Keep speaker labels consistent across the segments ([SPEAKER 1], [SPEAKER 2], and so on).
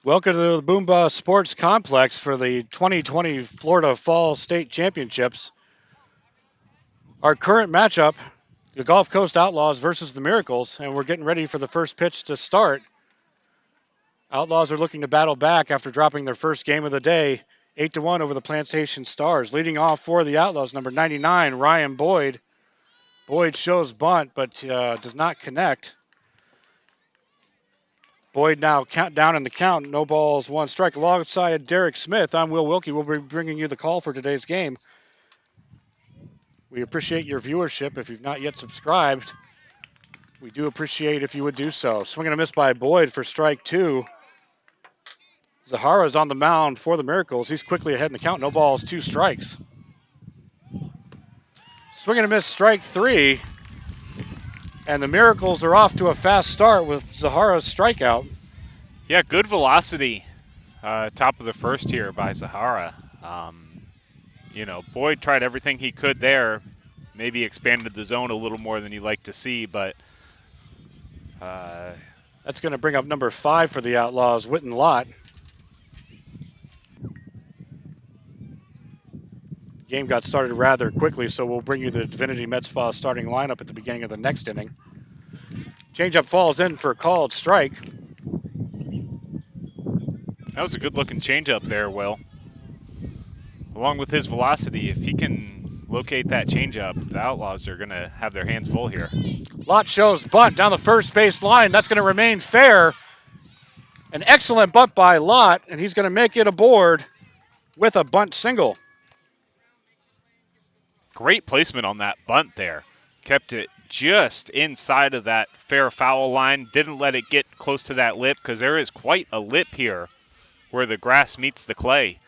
[SPEAKER 1] Welcome to the Boomba Sports Complex for the 2020 Florida Fall State Championships. Our current matchup, the Gulf Coast Outlaws versus the Miracles, and we're getting ready for the first pitch to start. Outlaws are looking to battle back after dropping their first game of the day, 8-1 over the Plantation Stars. Leading off for the Outlaws, number 99, Ryan Boyd. Boyd shows bunt, but does not connect. Boyd now count down in the count. No balls, one strike. Alongside Derek Smith, I'm Will Wilkie. We'll be bringing you the call for today's game. We appreciate your viewership. If you've not yet subscribed, we do appreciate if you would do so. Swing and a miss by Boyd for strike two. Zahara's on the mound for the Miracles. He's quickly ahead in the count. No balls, two strikes. Swing and a miss, strike three. And the Miracles are off to a fast start with Zahara's strikeout.
[SPEAKER 2] Yeah, good velocity. Top of the first here by Zahara. Boyd tried everything he could there. Maybe expanded the zone a little more than you'd like to see, but
[SPEAKER 1] that's going to bring up number 5 for the Outlaws, Witten Lott. Game got started rather quickly, so we'll bring you the Divinity Med Spa starting lineup at the beginning of the next inning. Changeup falls in for a called strike.
[SPEAKER 2] that was a good-looking changeup there, Will. Along with his velocity, if he can locate that changeup, the Outlaws are going to have their hands full here.
[SPEAKER 1] Lott shows bunt down the first base line. That's going to remain fair. An excellent bunt by Lott, and he's going to make it aboard with a bunt single.
[SPEAKER 2] Great placement on that bunt there. Kept it just inside of that fair foul line. Didn't let it get close to that lip because there is quite a lip here where the grass meets the clay.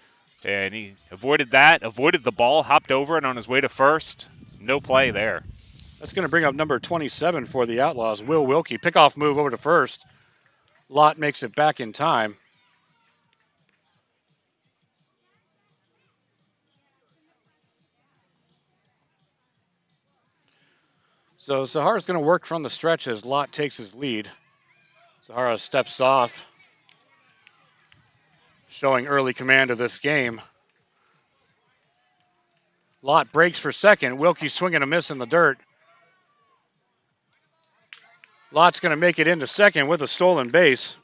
[SPEAKER 2] And he avoided that, avoided the ball, hopped over it on his way to first. No play there.
[SPEAKER 1] That's going to bring up number 27 for the Outlaws, Will Wilkie. Pickoff move over to first. Lott makes it back in time. So Zahara's going to work from the stretch as Lott takes his lead. Zahara steps off, showing early command of this game. Lott breaks for second. Wilkie swinging a miss in the dirt. Lott's going to make it into second with a stolen base.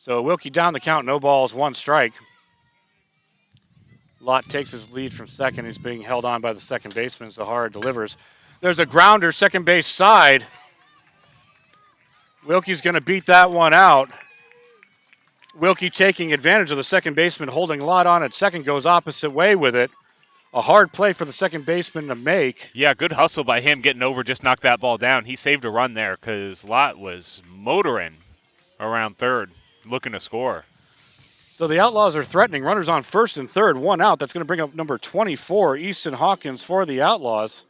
[SPEAKER 1] So Wilkie down the count, no balls, one strike. Lott takes his lead from second. He's being held on by the second baseman. Zahara delivers. There's a grounder, second base side. Wilkie's going to beat that one out. Wilkie taking advantage of the second baseman, holding Lott on at second, goes opposite way with it. A hard play for the second baseman to make.
[SPEAKER 2] Yeah, good hustle by him getting over, just knocked that ball down. He saved a run there because Lott was motoring around third, looking to score.
[SPEAKER 1] So the Outlaws are threatening. Runners on first and third, one out. That's going to bring up number 24, Easton Hawkins for the Outlaws.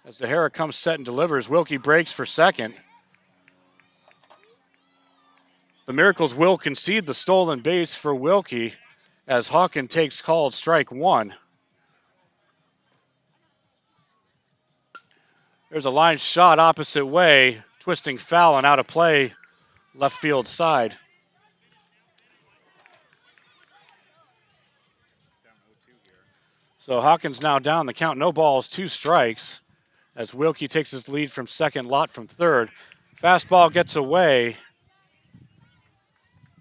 [SPEAKER 1] As Zahara comes set and delivers, Wilkie breaks for second. The Miracles will concede the stolen base for Wilkie as Hawkins takes called strike one. There's a line shot opposite way, twisting foul and out of play, left field side. So Hawkins now down the count, no balls, two strikes, as Wilkie takes his lead from second, Lott from third. Fastball gets away,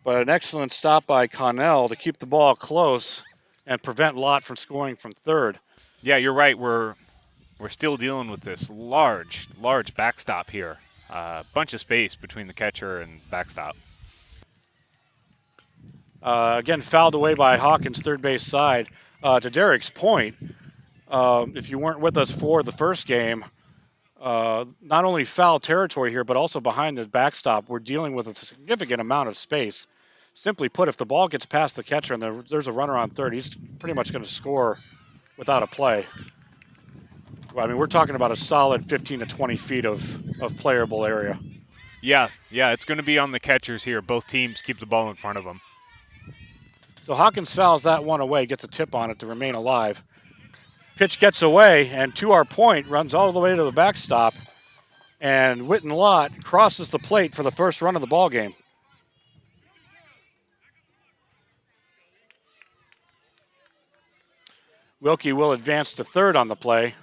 [SPEAKER 1] but an excellent stop by Connell to keep the ball close and prevent Lott from scoring from third.
[SPEAKER 2] Yeah, you're right. We're still dealing with this large backstop here. Bunch of space between the catcher and backstop.
[SPEAKER 1] Again, fouled away by Hawkins, third base side. To Derek's point, if you weren't with us for the first game, not only foul territory here, but also behind the backstop, we're dealing with a significant amount of space. Simply put, if the ball gets past the catcher and there's a runner on third, he's pretty much going to score without a play. I mean, we're talking about a solid 15 to 20 feet of playable area.
[SPEAKER 2] Yeah, it's going to be on the catchers here. Both teams keep the ball in front of them.
[SPEAKER 1] So Hawkins fouls that one away, gets a tip on it to remain alive. Pitch gets away, and to our point, runs all the way to the backstop. And Witten Lott crosses the plate for the first run of the ball game. Wilkie will advance to third on the play.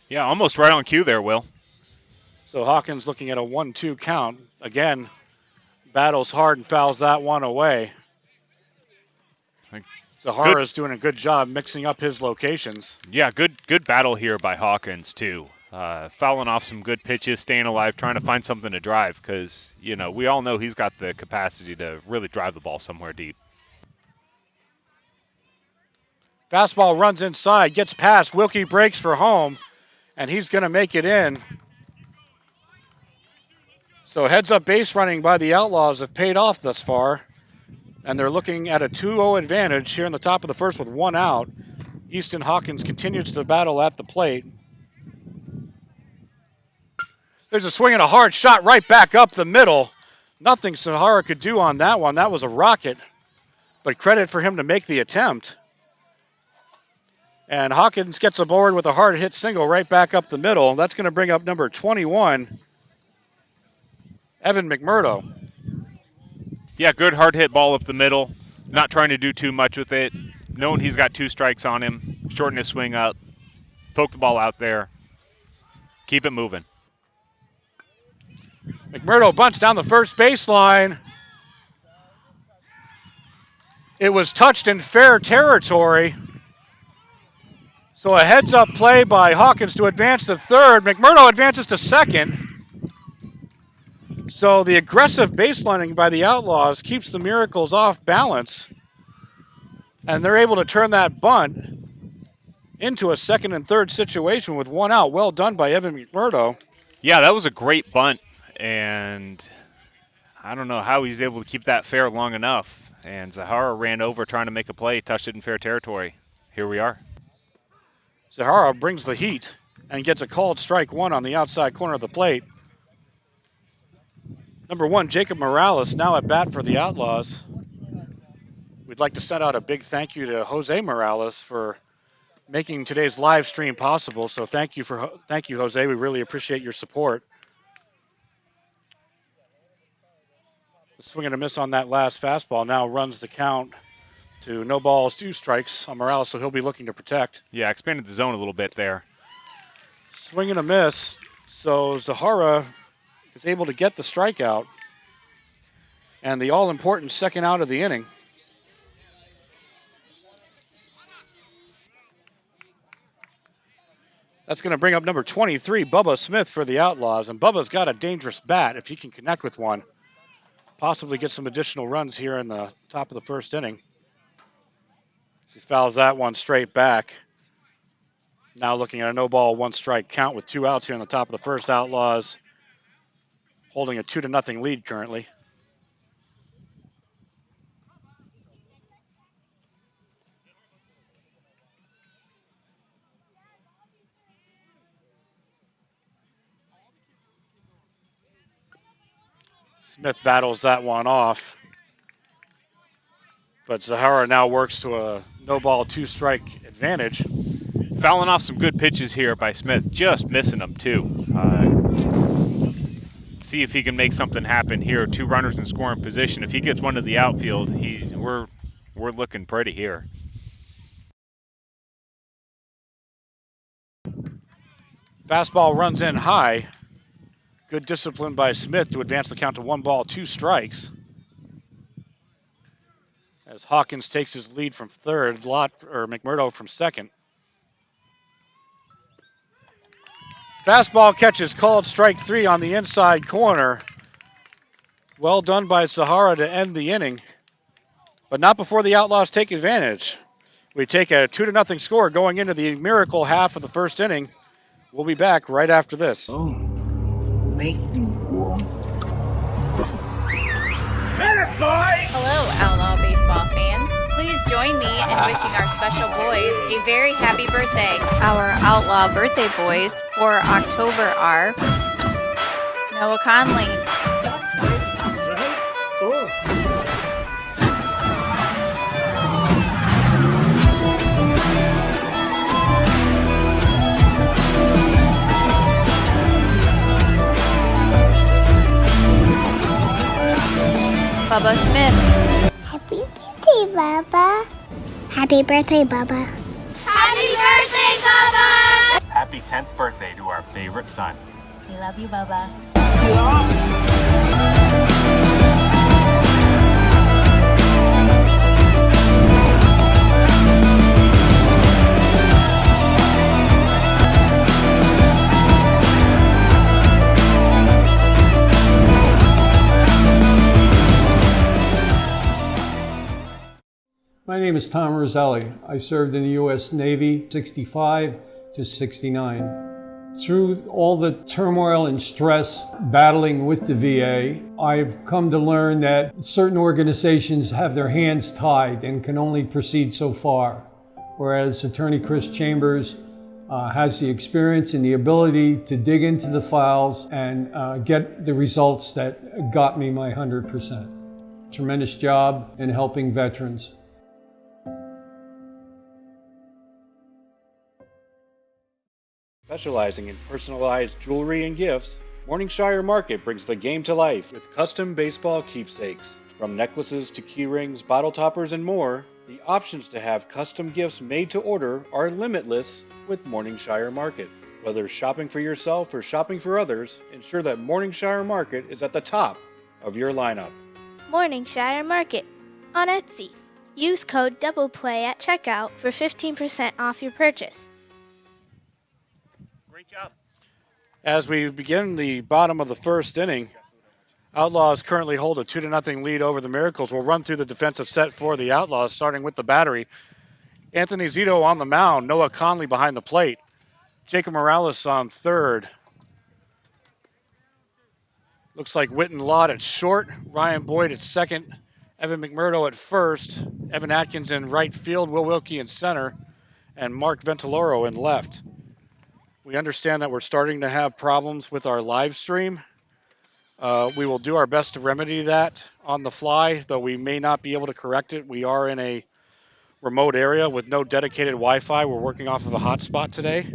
[SPEAKER 2] Yeah, almost right on cue there, Will.
[SPEAKER 1] So Hawkins looking at a 1-2 count. Again, battles hard and fouls that one away. Zahara's doing a good job mixing up his locations.
[SPEAKER 2] Yeah, good battle here by Hawkins, too. Fouling off some good pitches, staying alive, trying to find something to drive because, we all know he's got the capacity to really drive the ball somewhere deep.
[SPEAKER 1] Fastball runs inside, gets past. Wilkie breaks for home, and he's going to make it in. So heads-up base running by the Outlaws have paid off thus far, and they're looking at a 2-0 advantage here in the top of the first with one out. Easton Hawkins continues to battle at the plate. There's a swing and a hard shot right back up the middle. Nothing Sahara could do on that one. That was a rocket, but credit for him to make the attempt. And Hawkins gets aboard with a hard hit single right back up the middle. That's going to bring up number 21, Evan McMurdo.
[SPEAKER 2] Yeah, good hard hit ball up the middle. Not trying to do too much with it. Knowing he's got 2 strikes on him. Shorten his swing up. Poke the ball out there. Keep it moving.
[SPEAKER 1] McMurdo bunts down the first baseline. It was touched in fair territory. So a heads-up play by Hawkins to advance to third. McMurdo advances to second. So the aggressive baselining by the Outlaws keeps the Miracles off balance. And they're able to turn that bunt into a second and third situation with one out. Well done by Evan McMurdo.
[SPEAKER 2] Yeah, that was a great bunt. And I don't know how he's able to keep that fair long enough. And Zahara ran over trying to make a play, touched it in fair territory. Here we are.
[SPEAKER 1] Zahara brings the heat and gets a called strike one on the outside corner of the plate. Number 1, Jacob Morales, now at bat for the Outlaws. We'd like to send out a big thank you to Jose Morales for making today's live stream possible. So thank you, Jose. We really appreciate your support. The swing and a miss on that last fastball now runs the count to no balls, 2 strikes on Morales, so he'll be looking to protect.
[SPEAKER 2] Yeah, expanded the zone a little bit there.
[SPEAKER 1] Swing and a miss. So Zahara is able to get the strikeout and the all-important second out of the inning. That's going to bring up number 23, Bubba Smith for the Outlaws. And Bubba's got a dangerous bat if he can connect with one. Possibly get some additional runs here in the top of the first inning. He fouls that one straight back. Now looking at a no ball, 1 strike count with 2 outs here in the top of the first. Outlaws holding a 2-0 lead currently. Smith battles that one off. But Zahara now works to a no ball, 2 strike advantage.
[SPEAKER 2] Fouling off some good pitches here by Smith, just missing them too. See if he can make something happen here. 2 runners in scoring position. If he gets one to the outfield, we're looking pretty here.
[SPEAKER 1] Fastball runs in high. Good discipline by Smith to advance the count to 1 ball, 2 strikes. As Hawkins takes his lead from third, McMurdo from second. Fastball catches called strike 3 on the inside corner. Well done by Zahara to end the inning, but not before the Outlaws take advantage. We take a 2-0 score going into the Miracle half of the first inning. We'll be back right after this.
[SPEAKER 3] Hello, Outlaw baseball fans. Please join me in wishing our special boys a very happy birthday. Our Outlaw birthday boys for October are Noah Conley, Bubba Smith.
[SPEAKER 4] Happy birthday, Bubba. Happy birthday, Bubba.
[SPEAKER 5] Happy birthday, Bubba!
[SPEAKER 6] Happy 10th birthday to our favorite son.
[SPEAKER 5] We love you, Bubba.
[SPEAKER 7] My name is Tom Roselli. I served in the U.S. Navy 65 to 69. Through all the turmoil and stress battling with the VA, I've come to learn that certain organizations have their hands tied and can only proceed so far, whereas Attorney Chris Chambers has the experience and the ability to dig into the files and get the results that got me my 100%. Tremendous job in helping veterans.
[SPEAKER 1] Specializing in personalized jewelry and gifts, Morningshire Market brings the game to life with custom baseball keepsakes. From necklaces to key rings, bottle toppers, and more, the options to have custom gifts made to order are limitless with Morningshire Market. Whether shopping for yourself or shopping for others, ensure that Morningshire Market is at the top of your lineup.
[SPEAKER 8] Morningshire Market on Etsy. Use code DOUBLEPLAY at checkout for 15% off your purchase.
[SPEAKER 2] Great job.
[SPEAKER 1] As we begin the bottom of the first inning, Outlaws currently hold a 2-0 lead over the Miracles. We'll run through the defensive set for the Outlaws, starting with the battery. Anthony Zito on the mound, Noah Conley behind the plate, Jacob Morales on third. Looks like Witten Lott at short, Ryan Boyd at second, Evan McMurdo at first, Evan Atkins in right field, Will Wilkie in center, and Mark Ventiloro in left. We understand that we're starting to have problems with our live stream. We will do our best to remedy that on the fly, though we may not be able to correct it. We are in a remote area with no dedicated Wi-Fi. We're working off of a hotspot today.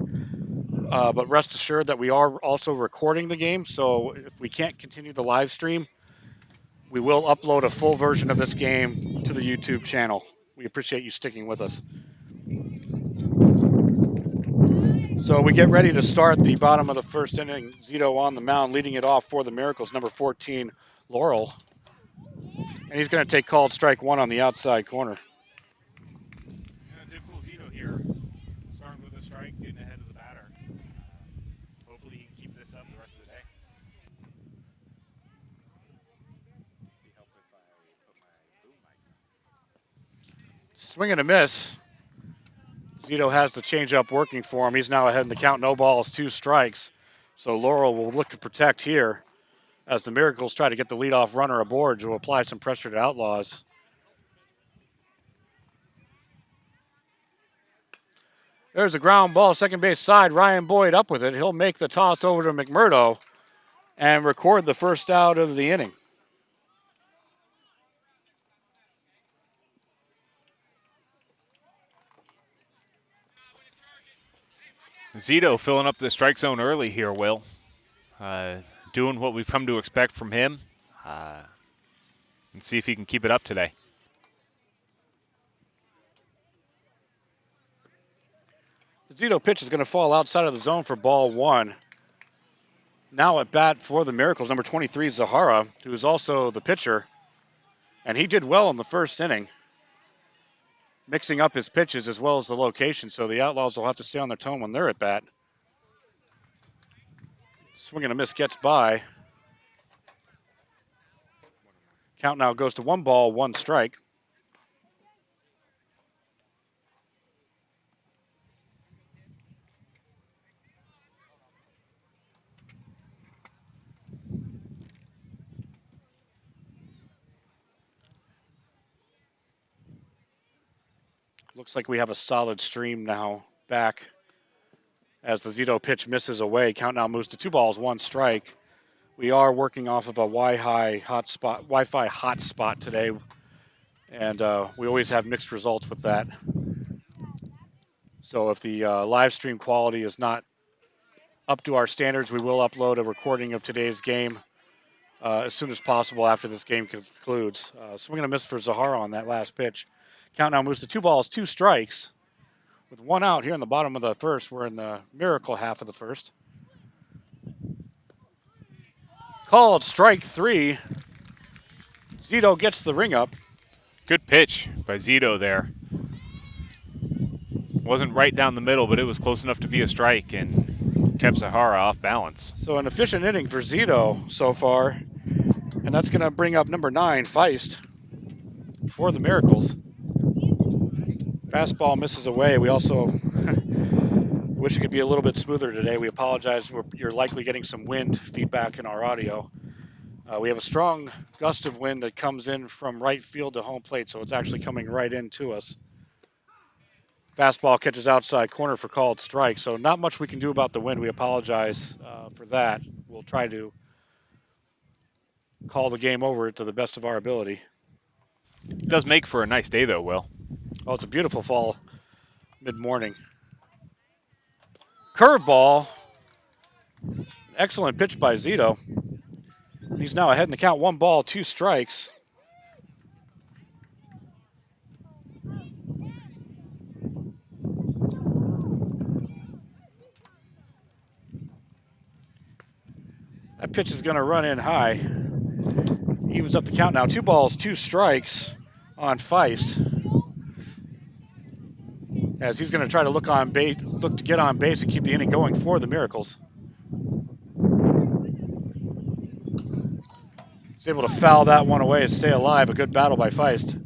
[SPEAKER 1] But rest assured that we are also recording the game, so if we can't continue the live stream, we will upload a full version of this game to the YouTube channel. We appreciate you sticking with us. So we get ready to start the bottom of the first inning. Zito on the mound, leading it off for the Miracles, number 14, Laurel. And he's going to take called strike one on the outside corner.
[SPEAKER 2] Typical Zito here. Starting with a strike, getting ahead of the batter. Hopefully he can keep this up the rest of the day.
[SPEAKER 1] Swing and a miss. Zito has the changeup working for him. He's now ahead in the count, no balls, 2 strikes. So Laurel will look to protect here as the Miracles try to get the leadoff runner aboard to apply some pressure to Outlaws. There's a ground ball, second base side. Ryan Boyd up with it. He'll make the toss over to McMurdo and record the first out of the inning.
[SPEAKER 2] Zito filling up the strike zone early here, Will. Doing what we've come to expect from him. And see if he can keep it up today.
[SPEAKER 1] The Zito pitch is going to fall outside of the zone for ball one. Now at bat for the Miracles, number 23, Zahara, who is also the pitcher. And he did well in the first inning, mixing up his pitches as well as the location, so the Outlaws will have to stay on their tone when they're at bat. Swing and a miss gets by. Count now goes to 1 ball, 1 strike. Looks like we have a solid stream now back as the Zito pitch misses away. Count now moves to 2 balls, 1 strike. We are working off of a Wi-Fi hotspot today, and we always have mixed results with that. So if the live stream quality is not up to our standards, we will upload a recording of today's game as soon as possible after this game concludes. Swing and a miss for Zahara on that last pitch. Count now moves to 2 balls, 2 strikes. With 1 out here in the bottom of the first. We're in the miracle half of the first. Called strike 3. Zito gets the ring up.
[SPEAKER 2] Good pitch by Zito there. Wasn't right down the middle, but it was close enough to be a strike and kept Zahara off balance.
[SPEAKER 1] So an efficient inning for Zito so far. And that's going to bring up number 9, Feist, for the Miracles. Fastball misses away. We also wish it could be a little bit smoother today. We apologize. You're likely getting some wind feedback in our audio. We have a strong gust of wind that comes in from right field to home plate, so it's actually coming right into us. Fastball catches outside corner for called strike, so not much we can do about the wind. We apologize for that. We'll try to call the game over to the best of our ability.
[SPEAKER 2] It does make for a nice day, though, Will.
[SPEAKER 1] Oh, it's a beautiful fall mid-morning. Curveball. Excellent pitch by Zito. He's now ahead in the count. 1 ball, 2 strikes. That pitch is going to run in high. Evens up the count now. 2 balls, 2 strikes on Feist. As he's going to try to look to get on base and keep the inning going for the Miracles. He's able to foul that one away and stay alive. A good battle by Feist.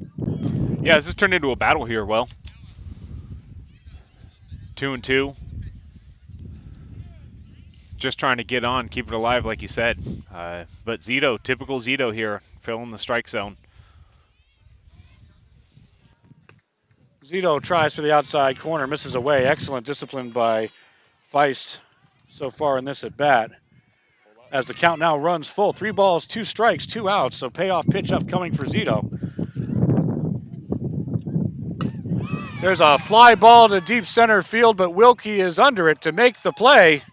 [SPEAKER 2] Yeah, this has turned into a battle here, Will. 2-2. Just trying to get on, keep it alive, like you said. But Zito, typical Zito here, filling the strike zone.
[SPEAKER 1] Zito tries for the outside corner, misses away. Excellent discipline by Feist so far in this at bat. As the count now runs full. 3 balls, 2 strikes, 2 outs. So payoff pitch upcoming for Zito. There's a fly ball to deep center field, but Wilkie is under it to make the play.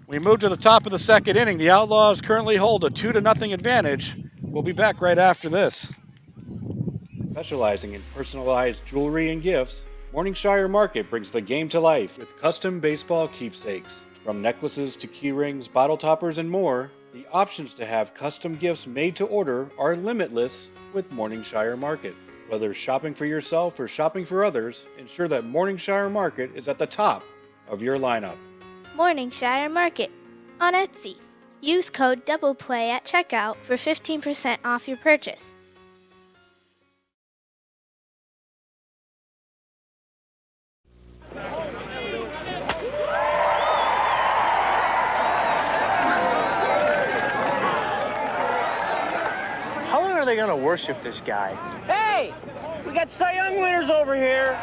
[SPEAKER 1] We move to the top of the second inning. The Outlaws currently hold a 2-0 advantage. We'll be back right after this. Specializing in personalized jewelry and gifts, Morningshire Market brings the game to life with custom baseball keepsakes. From necklaces to key rings, bottle toppers, and more, the options to have custom gifts made to order are limitless with Morningshire Market. Whether shopping for yourself or shopping for others, ensure that Morningshire Market is at the top of your lineup.
[SPEAKER 8] Morningshire Market on Etsy. Use code DOUBLEPLAY at checkout for 15% off your purchase.
[SPEAKER 9] How long are they going to worship this guy? Hey! We got Cy Young winners over here!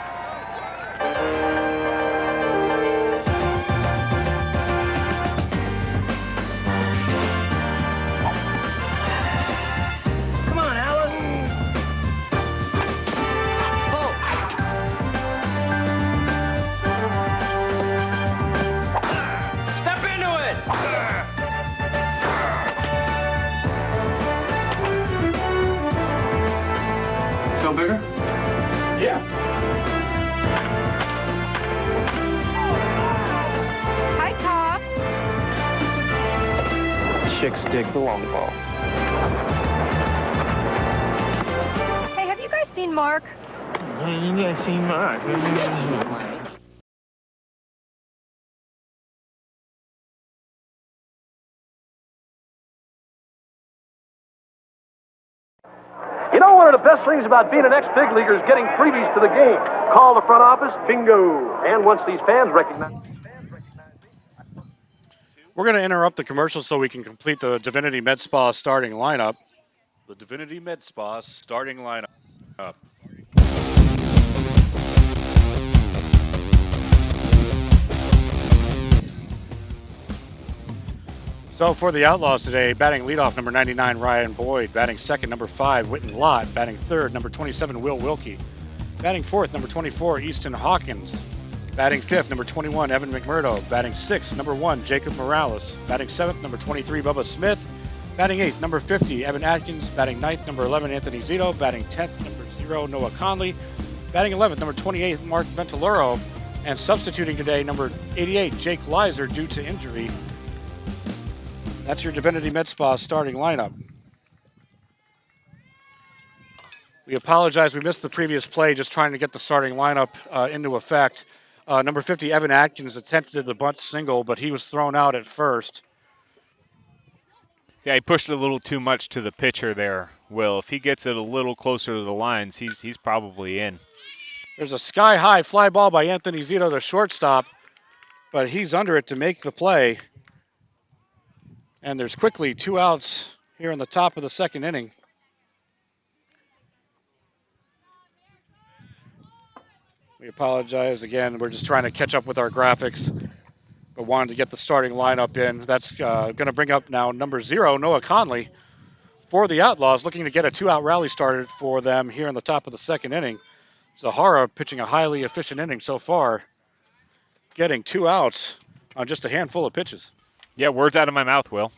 [SPEAKER 9] Come on, Alice! Step into it! Feel bigger? Yeah.
[SPEAKER 10] Hi, Tom.
[SPEAKER 9] Chicks dig the long ball.
[SPEAKER 10] Hey, have you guys seen Mark?
[SPEAKER 9] You guys seen Mark?
[SPEAKER 11] You know, one of the best things about being an ex-big leaguer is getting freebies to the game. Call the front office, bingo. And once these fans recognize...
[SPEAKER 1] We're going to interrupt the commercial so we can complete the Divinity Med Spa starting lineup. The Divinity Med Spa starting lineup. So for the Outlaws today, batting leadoff, number 99, Ryan Boyd. Batting second, number 5, Witten Lott. Batting third, number 27, Will Wilkie. Batting fourth, number 24, Easton Hawkins. Batting fifth, number 21, Evan McMurdo. Batting sixth, number 1, Jacob Morales. Batting seventh, number 23, Bubba Smith. Batting eighth, number 50, Evan Atkins. Batting ninth, number 11, Anthony Zito. Batting 10th, number 0, Noah Conley. Batting 11th, number 28, Mark Ventiloro. And substituting today, number 88, Jake Leiser, due to injury. That's your Divinity Med Spa starting lineup. We apologize. We missed the previous play just trying to get the starting lineup into effect. Number 50, Evan Atkins, attempted the bunt single, but he was thrown out at first.
[SPEAKER 2] Yeah, he pushed it a little too much to the pitcher there, Will. If he gets it a little closer to the lines, he's probably in.
[SPEAKER 1] There's a sky-high fly ball by Anthony Zito, the shortstop, but he's under it to make the play. And there's quickly 2 outs here in the top of the second inning. We apologize again. We're just trying to catch up with our graphics, but wanted to get the starting lineup in. That's going to bring up now number 0, Noah Conley, for the Outlaws, looking to get a 2-out rally started for them here in the top of the second inning. Zahara pitching a highly efficient inning so far, getting 2 outs on just a handful of pitches.
[SPEAKER 2] Yeah, words out of my mouth, Will.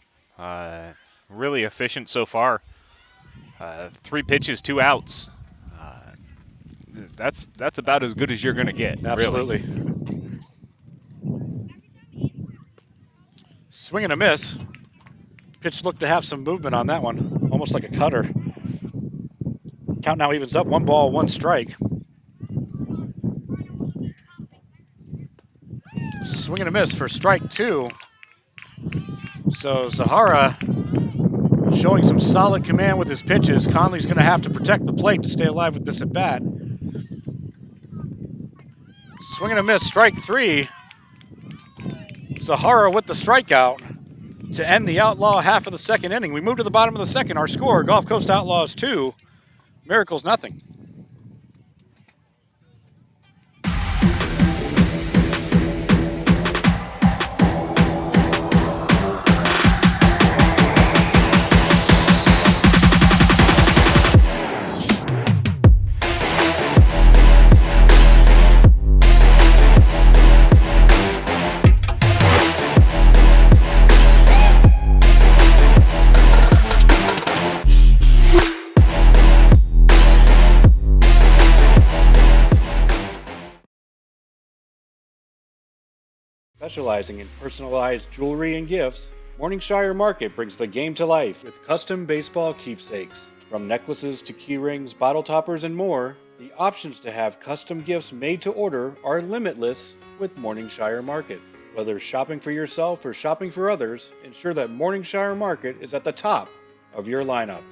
[SPEAKER 2] Really efficient so far. 3 pitches, 2 outs. That's about as good as you're going to get.
[SPEAKER 1] Absolutely.
[SPEAKER 2] Really.
[SPEAKER 1] Swing and a miss. Pitch looked to have some movement on that one, almost like a cutter. Count now evens up, 1 ball, 1 strike. Swing and a miss for strike 2. So Zahara showing some solid command with his pitches. Conley's going to have to protect the plate to stay alive with this at bat. Swing and a miss, strike 3. Zahara with the strikeout to end the Outlaw half of the second inning. We move to the bottom of the second. Our score, Gulf Coast Outlaws 2, Miracles nothing. Specializing in personalized jewelry and gifts, Morningshire Market brings the game to life with custom baseball keepsakes. From necklaces to key rings, bottle toppers, and more, the options to have custom gifts made to order are limitless with Morningshire Market. Whether shopping for yourself or shopping for others, ensure that Morningshire Market is at the top of your lineup.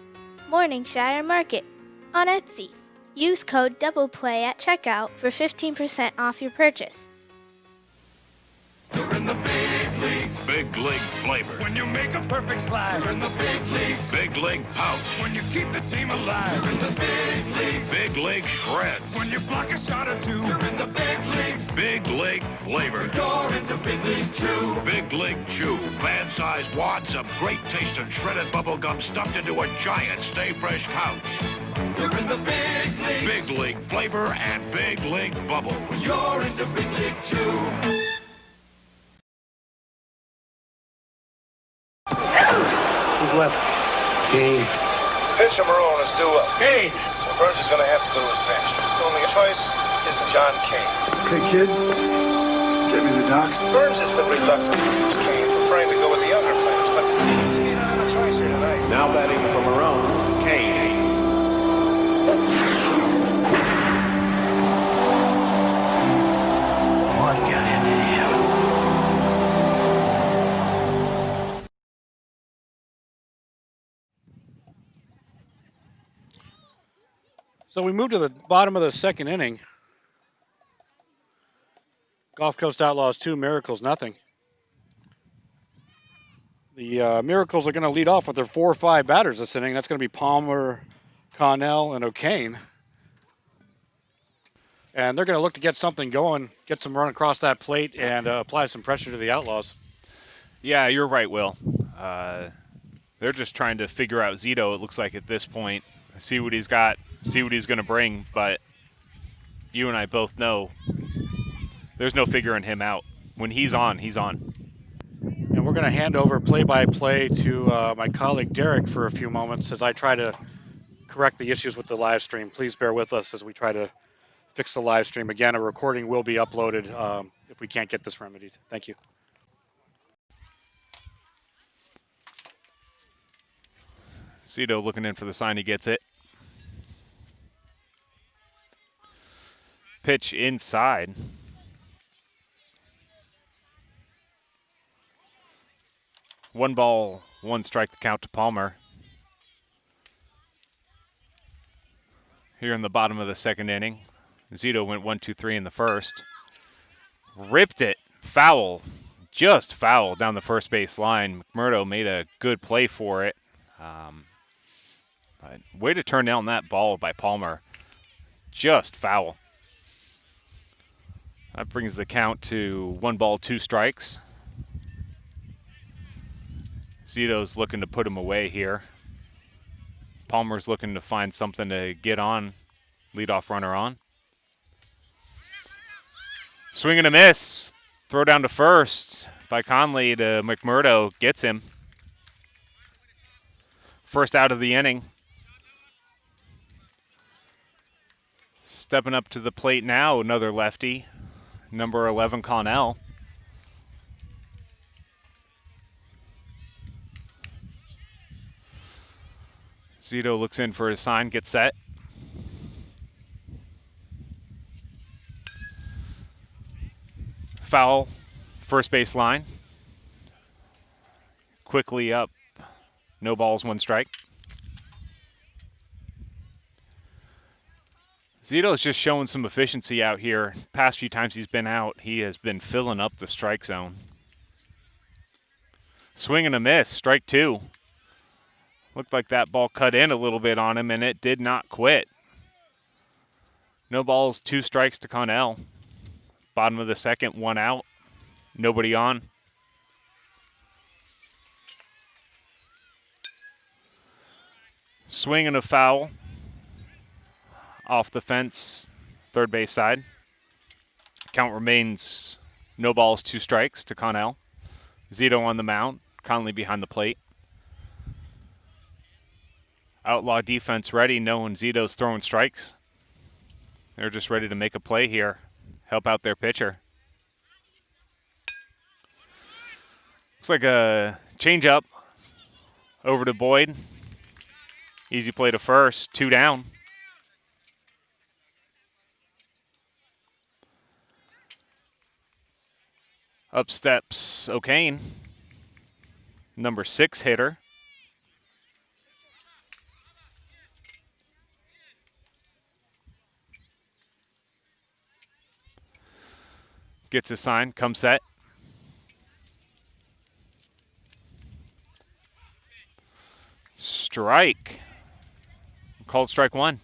[SPEAKER 8] Morningshire Market on Etsy. Use code DOUBLEPLAY at checkout for 15% off your purchase.
[SPEAKER 12] You're in the big leagues. Big league flavor. When you make a perfect slide. You're in the big leagues. Big league pouch. When you keep the team alive. You're in the big leagues. Big league shreds. When you block a shot or two. You're in the big leagues. Big league flavor. You're into Big League Chew. Big League Chew. Fan-sized wads of great taste and shredded bubble gum stuffed into a giant Stay Fresh pouch. You're in the big leagues. Big league flavor and big league bubble. You're into Big League Chew.
[SPEAKER 9] Who's left?
[SPEAKER 13] Kane. Pitch him Maroon is due up.
[SPEAKER 9] Kane.
[SPEAKER 13] So Burns is going to have to go to his bench. The only choice is John Kane.
[SPEAKER 14] Okay, kid. Get me the doc.
[SPEAKER 13] Burns has been reluctant to use Kane, preferring to go with the younger players, but he don't have a choice here tonight.
[SPEAKER 9] Now batting for Maroon, Kane.
[SPEAKER 14] What got into him?
[SPEAKER 1] So we move to the bottom of the second inning. Gulf Coast Outlaws 2, Miracles nothing. The Miracles are going to lead off with their 4 or 5 batters this inning. That's going to be Palmer, Connell, and O'Kane. And they're going to look to get something going, get some run across that plate, and apply some pressure to the Outlaws.
[SPEAKER 2] Yeah, you're right, Will. They're just trying to figure out Zito, it looks like, at this point. See what he's got, see what he's going to bring. But you and I both know There's no figuring him out. When he's on, he's on.
[SPEAKER 1] And we're going to hand over play-by-play to my colleague Derek for a few moments as I try to correct the issues with the live stream. Please bear with us as we try to fix the live stream. Again, a recording will be uploaded if we can't get this remedied. Thank you.
[SPEAKER 2] Zito looking in for the sign. He gets it. Pitch inside. One ball, one strike to count to Palmer. Here in the bottom of the second inning. Zito went 1-2-3 in the first. Ripped it. Foul. Just foul down the first base line. McMurdo made a good play for it. But way to turn down that ball by Palmer. Just foul. That brings the count to 1 ball, 2 strikes. Zito's looking to put him away here. Palmer's looking to find something to get on. Leadoff runner on. Swing and a miss. Throw down to first by Conley to McMurdo. Gets him. First out of the inning. Stepping up to the plate now, another lefty. Number 11, Connell. Zito looks in for his sign, gets set. Foul, first base line. Quickly up, no balls, 1 strike. Zito's just showing some efficiency out here. Past few times he's been out, he has been filling up the strike zone. Swing and a miss, strike 2. Looked like that ball cut in a little bit on him, and it did not quit. No balls, 2 strikes to Connell. Bottom of the second, 1 out. Nobody on. Swing and a foul. Off the fence, third base side. Count remains no balls, 2 strikes to Connell. Zito on the mound, Conley behind the plate. Outlaw defense ready, knowing Zito's throwing strikes. They're just ready to make a play here, help out their pitcher. Looks like a changeup over to Boyd. Easy play to first, 2 down. Up steps O'Kane, number 6 hitter. Gets a sign, comes set. Strike. Called strike 1.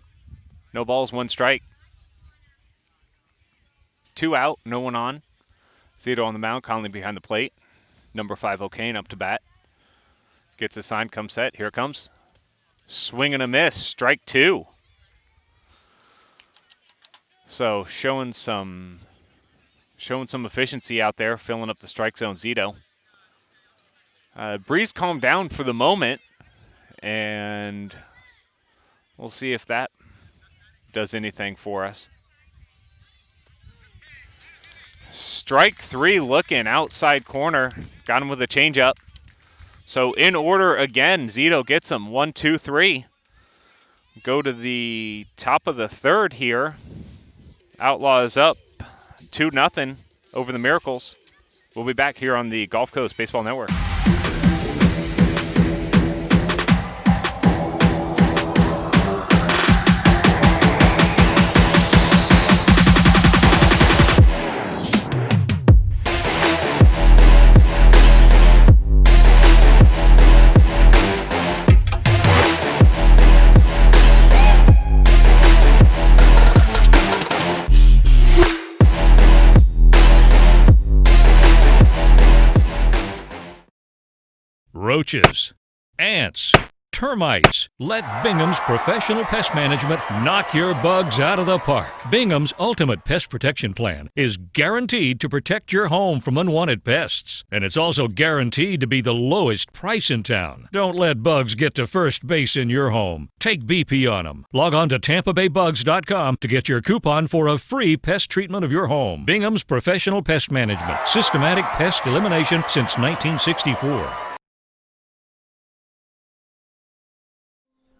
[SPEAKER 2] No balls, 1 strike. 2 out, no one on. Zito on the mound, Conley behind the plate. Number 5, O'Kane up to bat. Gets a sign, comes set. Here it comes. Swing and a miss. Strike 2. So showing some efficiency out there, filling up the strike zone, Zito. Breeze calmed down for the moment, and we'll see if that does anything for us. Strike 3 looking outside corner. Got him with a changeup. So in order again, Zito gets him 1, 2, 3. Go to the top of the third here. Outlaws up 2-0 over the Miracles. We'll be back here on the Gulf Coast Baseball Network.
[SPEAKER 15] Roaches, ants, Termites. Let Bingham's professional pest management knock your bugs out of the park. Bingham's Ultimate Pest Protection Plan is guaranteed to protect your home from unwanted pests. And it's also guaranteed to be the lowest price in town. Don't let bugs get to first base in your home. Take BP on them. Log on to TampaBayBugs.com to get your coupon for a free pest treatment of your home. Bingham's professional pest management. Systematic pest elimination since 1964.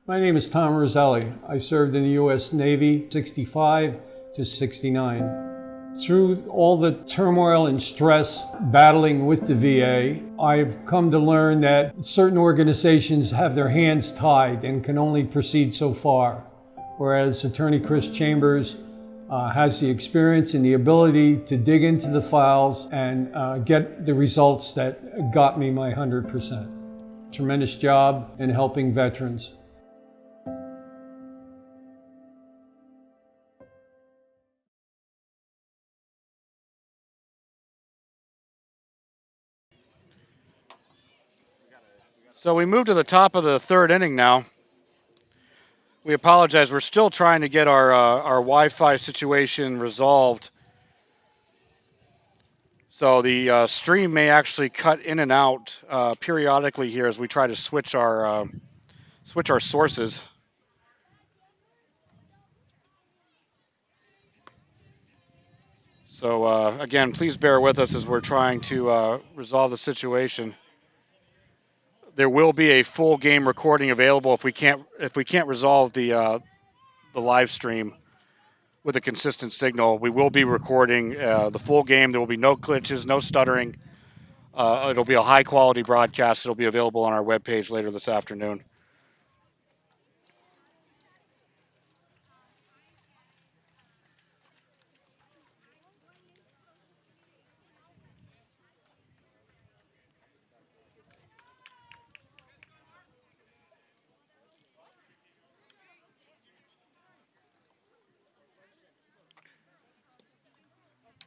[SPEAKER 7] My name is Tom Roselli. I served in the U.S. Navy 65 to 69. Through all the turmoil and stress battling with the VA, I've come to learn that certain organizations have their hands tied and can only proceed so far, whereas Attorney Chris Chambers has the experience and the ability to dig into the files and get the results that got me my 100%. Tremendous job in helping veterans.
[SPEAKER 1] So we move to the top of the third inning now. We apologize. We're still trying to get our Wi-Fi situation resolved. So the stream may actually cut in and out periodically here as we try to switch our sources. So again, please bear with us as we're trying to resolve the situation. There will be a full game recording available if we can't resolve the live stream with a consistent signal. We will be recording the full game. There will be no glitches, no stuttering. It'll be a high quality broadcast. It'll be available on our webpage later this afternoon.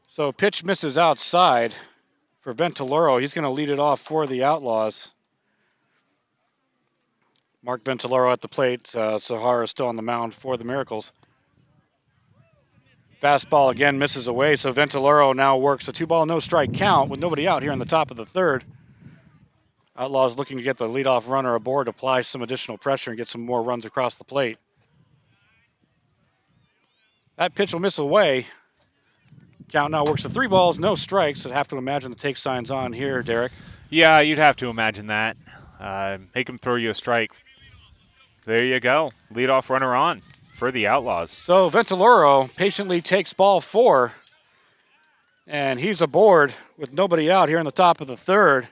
[SPEAKER 1] So pitch misses outside for Ventiloro. He's going to lead it off for the Outlaws. Mark Ventiloro at the plate. Sahara still on the mound for the Miracles. Fastball again misses away, so Ventiloro now works a 2-ball, no strike count with nobody out here in the top of the third. Outlaws looking to get the leadoff runner aboard, apply some additional pressure, and get some more runs across the plate. That pitch will miss away. Count now works to 3 balls, no strikes. I'd have to imagine the take sign's on here, Derek.
[SPEAKER 2] Yeah, you'd have to imagine that. Make him throw you a strike. There you go. Leadoff runner on for the Outlaws.
[SPEAKER 1] So Ventiloro patiently takes ball 4, and he's aboard with nobody out here in the top of the third.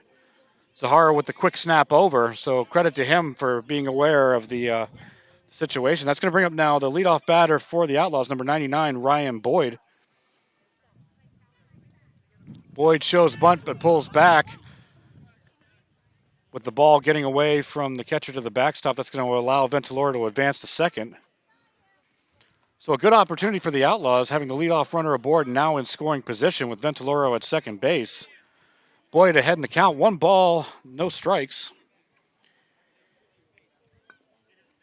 [SPEAKER 1] Zahara with the quick snap over, so credit to him for being aware of the situation. That's going to bring up now the leadoff batter for the Outlaws, number 99, Ryan Boyd. Boyd shows bunt but pulls back with the ball getting away from the catcher to the backstop. That's going to allow Ventiloro to advance to second. So a good opportunity for the Outlaws, having the leadoff runner aboard now in scoring position with Ventiloro at second base. Boyd ahead in the count, 1 ball, no strikes.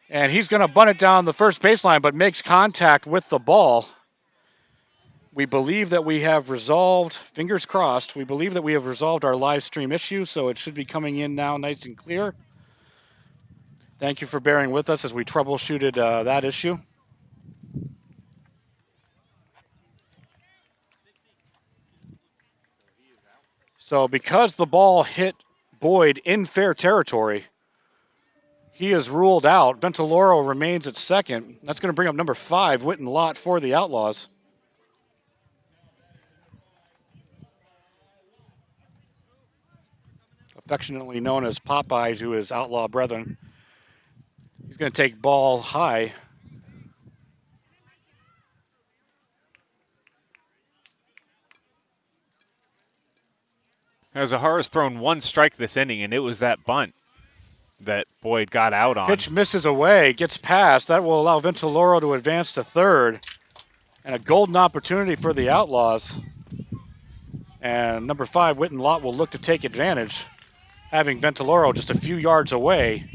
[SPEAKER 1] And he's going to bunt it down the first baseline, but makes contact with the ball. We believe that we have resolved, fingers crossed, we believe that we have resolved our live stream issue, so it should be coming in now nice and clear. Thank you for bearing with us as we troubleshooted that issue. So because the ball hit Boyd in fair territory, he is ruled out. Ventiloro remains at second. That's going to bring up number 5, Witten Lott for the Outlaws. Affectionately known as Popeye to his Outlaw brethren. He's going to take ball high.
[SPEAKER 2] Now, Zahara's thrown 1 strike this inning, and it was that bunt that Boyd got out on.
[SPEAKER 1] Pitch misses away, gets past. That will allow Ventiloro to advance to third. And a golden opportunity for the Outlaws. And number 5, Witten Lott, will look to take advantage, having Ventiloro just a few yards away.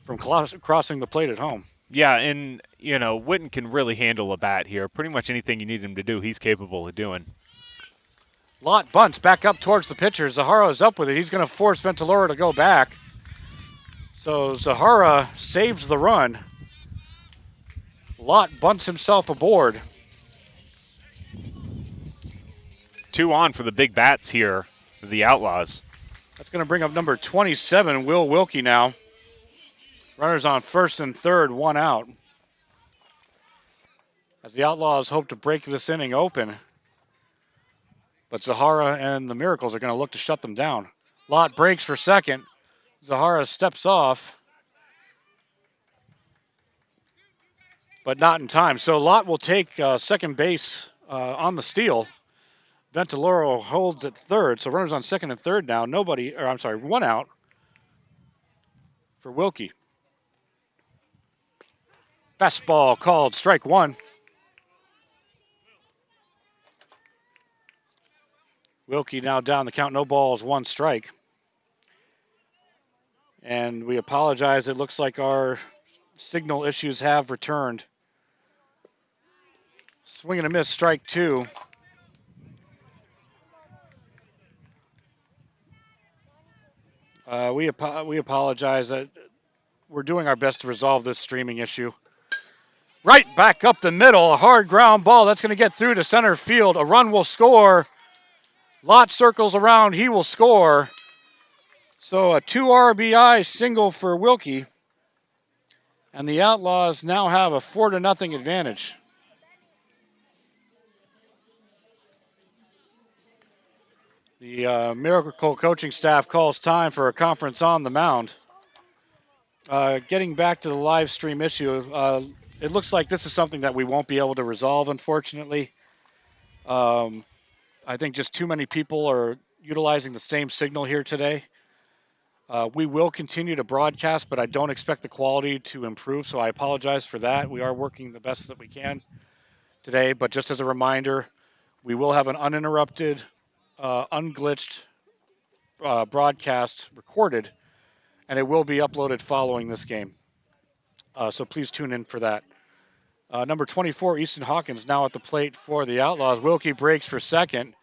[SPEAKER 1] from crossing the plate at home.
[SPEAKER 2] Yeah, and, Witten can really handle a bat here. Pretty much anything you need him to do, he's capable of doing.
[SPEAKER 1] Lott bunts back up towards the pitcher. Zahara is up with it. He's going to force Ventilora to go back. So Zahara saves the run. Lott bunts himself aboard.
[SPEAKER 2] 2 on for the big bats here, the Outlaws.
[SPEAKER 1] That's going to bring up number 27, Will Wilkie now. Runners on first and third, 1 out. As the Outlaws hope to break this inning open. But Zahara and the Miracles are going to look to shut them down. Lott breaks for second. Zahara steps off. But not in time. So Lott will take second base on the steal. Ventiloro holds at third. So runners on second and third now. 1 out for Wilkie. Fastball called strike 1. Wilkie now down the count. No balls, 1 strike. And we apologize. It looks like our signal issues have returned. Swing and a miss, strike 2. We apologize. We're doing our best to resolve this streaming issue. Right back up the middle, a hard ground ball. That's going to get through to center field. A run will score. Lott circles around. He will score. So a 2 RBI single for Wilkie. And the Outlaws now have a 4-0 advantage. The Miracle coaching staff calls time for a conference on the mound. Getting back to the live stream issue, it looks like this is something that we won't be able to resolve, unfortunately. I think just too many people are utilizing the same signal here today. We will continue to broadcast, but I don't expect the quality to improve, so I apologize for that. We are working the best that we can today, but just as a reminder, we will have an uninterrupted, unglitched broadcast recorded, and it will be uploaded following this game. So please tune in for that. Number 24, Easton Hawkins, now at the plate for the Outlaws. Wilkie breaks for second,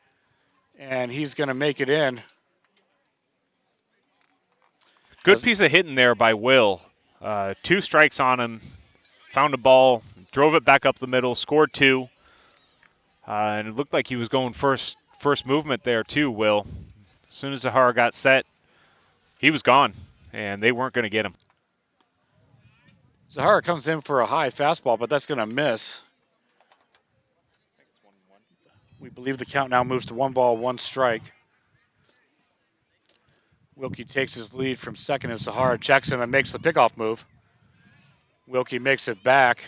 [SPEAKER 1] and he's going to make it in.
[SPEAKER 2] Good piece of hitting there by Will. 2 strikes on him. Found a ball, drove it back up the middle, scored 2. And it looked like he was going first movement there too, Will. As soon as Zahara got set, he was gone, and they weren't going to get him.
[SPEAKER 1] Zahara comes in for a high fastball, but that's going to miss. We believe the count now moves to 1 ball, 1 strike. Wilkie takes his lead from second as Zahara checks him and makes the pickoff move. Wilkie makes it back.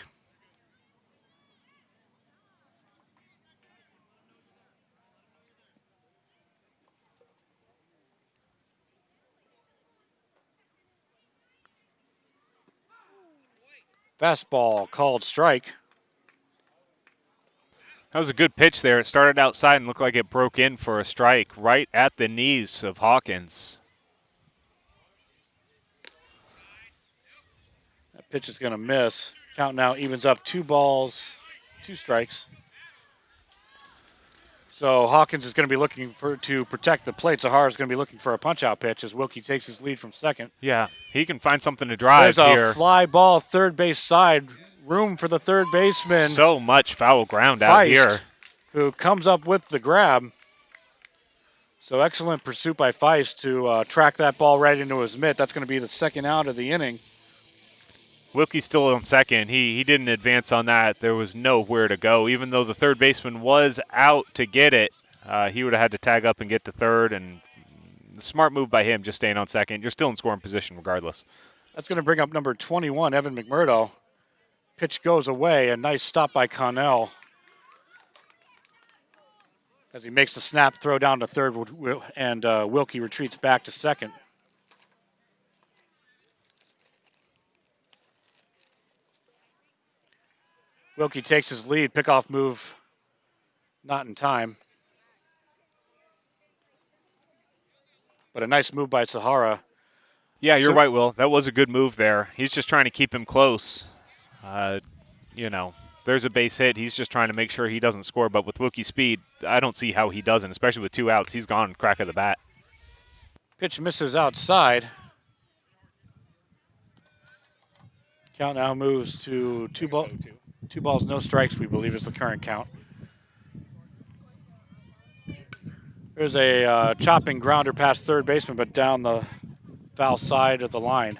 [SPEAKER 1] Fastball called strike.
[SPEAKER 2] That was a good pitch there. It started outside and looked like it broke in for a strike right at the knees of Hawkins.
[SPEAKER 1] That pitch is going to miss. Count now evens up 2 balls, 2 strikes. So Hawkins is going to be looking to protect the plate. Zahara is going to be looking for a punch-out pitch as Wilkie takes his lead from second.
[SPEAKER 2] Yeah, he can find something to drive
[SPEAKER 1] There's
[SPEAKER 2] here.
[SPEAKER 1] a fly ball third base side. Room for the third baseman.
[SPEAKER 2] So much foul ground out here.
[SPEAKER 1] Who comes up with the grab. So excellent pursuit by Feist to track that ball right into his mitt. That's going to be the second out of the inning.
[SPEAKER 2] Wilkie's still on second. He didn't advance on that. There was nowhere to go. Even though the third baseman was out to get it, he would have had to tag up and get to third. And the smart move by him, just staying on second. You're still in scoring position regardless.
[SPEAKER 1] That's going to bring up number 21, Evan McMurdo. Pitch goes away. A nice stop by Connell as he makes the snap throw down to third, and Wilkie retreats back to second. Wilkie takes his lead. Pickoff move not in time. But a nice move by Zahara.
[SPEAKER 2] Yeah, you're right, Will. That was a good move there. He's just trying to keep him close. You know, there's a base hit. He's just trying to make sure he doesn't score. But with Wilkie's speed, I don't see how he doesn't, especially with 2 outs. He's gone crack of the bat.
[SPEAKER 1] Pitch misses outside. Count now moves to 2 balls, no strikes, we believe is the current count. There's a chopping grounder past third baseman, but down the foul side of the line.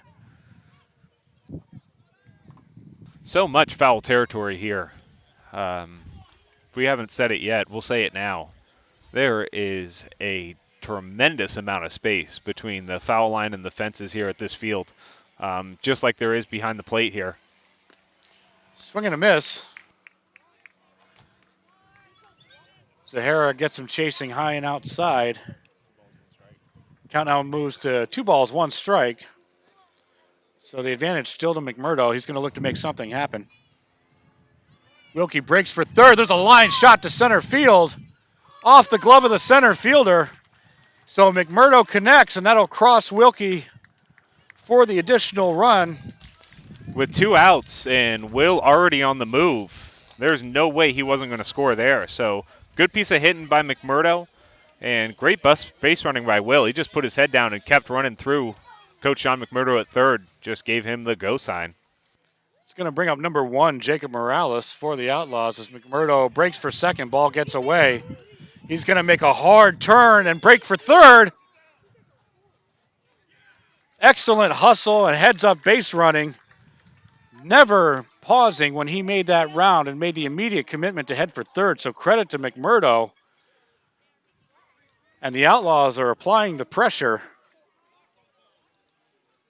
[SPEAKER 2] So much foul territory here. If we haven't said it yet, we'll say it now. There is a tremendous amount of space between the foul line and the fences here at this field, just like there is behind the plate here.
[SPEAKER 1] Swing and a miss. Zahara gets him chasing high and outside. Count now moves to 2 balls, 1 strike. So the advantage still to McMurdo. He's going to look to make something happen. Wilkie breaks for third. There's a line shot to center field. Off the glove of the center fielder. So McMurdo connects, and that'll cross Wilkie for the additional run.
[SPEAKER 2] With 2 outs and Will already on the move, there's no way he wasn't going to score there. So good piece of hitting by McMurdo and great base running by Will. He just put his head down and kept running through. Coach Sean McMurdo at third just gave him the go sign.
[SPEAKER 1] It's going to bring up number 1, Jacob Morales, for the Outlaws as McMurdo breaks for second. Ball gets away. He's going to make a hard turn and break for third. Excellent hustle and heads-up base running. Never pausing when he made that round and made the immediate commitment to head for third. So credit to McMurdo. And the Outlaws are applying the pressure.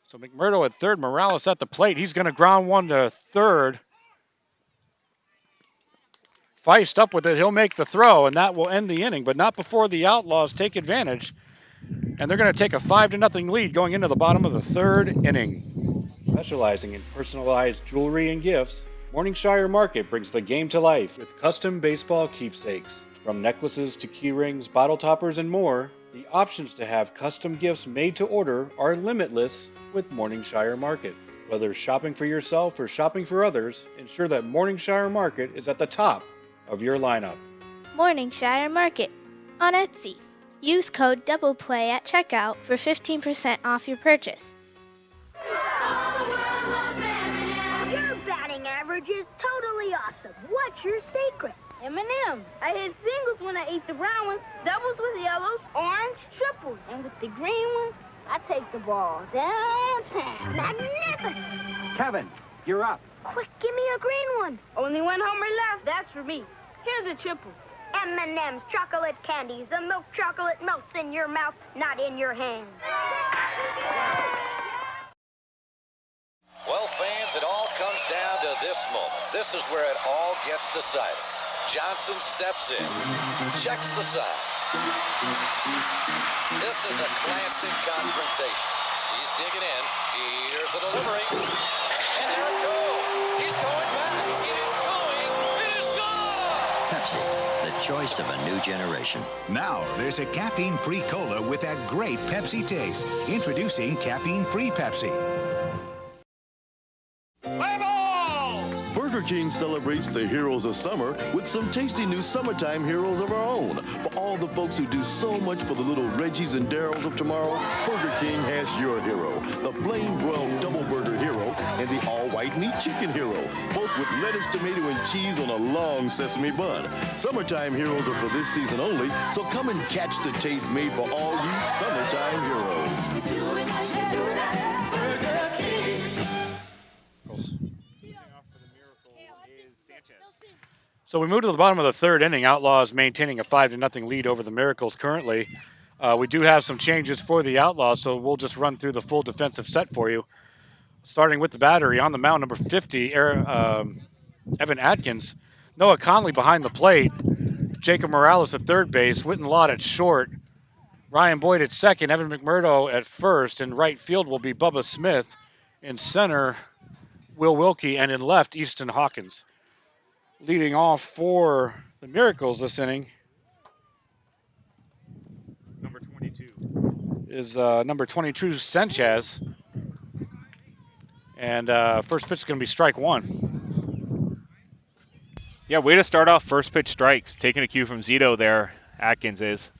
[SPEAKER 1] So McMurdo at third, Morales at the plate. He's going to ground one to third. Feist up with it. He'll make the throw, and that will end the inning, but not before the Outlaws take advantage. And they're going to take a 5-0 lead going into the bottom of the third inning. Specializing in personalized jewelry and gifts, Morningshire Market brings the game to life with custom baseball keepsakes. From necklaces to key rings, bottle toppers, and more, the options to have custom gifts made to order are limitless with Morningshire Market. Whether shopping for yourself or shopping for others, ensure that Morningshire Market is at the top of your lineup.
[SPEAKER 8] Morningshire Market on Etsy. Use code DOUBLEPLAY at checkout for 15% off your purchase.
[SPEAKER 16] Your batting average is totally awesome. What's your secret?
[SPEAKER 10] M&M. I hit singles when I ate the brown ones, doubles with yellows, orange, triples, and with the green ones, I take the ball downtown.
[SPEAKER 16] Magnificent!
[SPEAKER 9] Kevin, you're up.
[SPEAKER 16] Quick, give me a green one.
[SPEAKER 10] Only 1 homer left. That's for me. Here's a triple.
[SPEAKER 16] M&M's chocolate candies. The milk chocolate melts in your mouth, not in your hand.
[SPEAKER 13] Well, fans, it all comes down to this moment. This is where it all gets decided. Johnson steps in, checks the sign. This is a classic confrontation. He's digging in. Here's the delivery. And there it goes. He's going back. It is going. It is gone.
[SPEAKER 17] Pepsi, the choice of a new generation.
[SPEAKER 18] Now there's a caffeine-free cola with that great Pepsi taste. Introducing caffeine-free Pepsi.
[SPEAKER 19] Burger King celebrates the heroes of summer with some tasty new summertime heroes of our own. For all the folks who do so much for the little Reggies and Darryls of tomorrow, Burger King has your hero, the Flame Broiled Double Burger Hero and the All-White Meat Chicken Hero, both with lettuce, tomato, and cheese on a long sesame bun. Summertime heroes are for this season only, so come and catch the taste made for all you summertime heroes.
[SPEAKER 1] So we move to the bottom of the third inning. Outlaws maintaining a 5-0 lead over the Miracles currently. We do have some changes for the Outlaws, so we'll just run through the full defensive set for you. Starting with the battery on the mound, number 50, Evan Atkins. Noah Conley behind the plate. Jacob Morales at third base. Whitten Lott at short. Ryan Boyd at second. Evan McMurdo at first. In right field will be Bubba Smith. In center, Will Wilkie. And in left, Easton Hawkins. Leading off for the Miracles this inning
[SPEAKER 2] Number 22
[SPEAKER 1] is number 22, Sanchez. And first pitch is going to be strike one.
[SPEAKER 2] Yeah, way to start off first pitch strikes. Taking a cue from Zito there, Atkins is.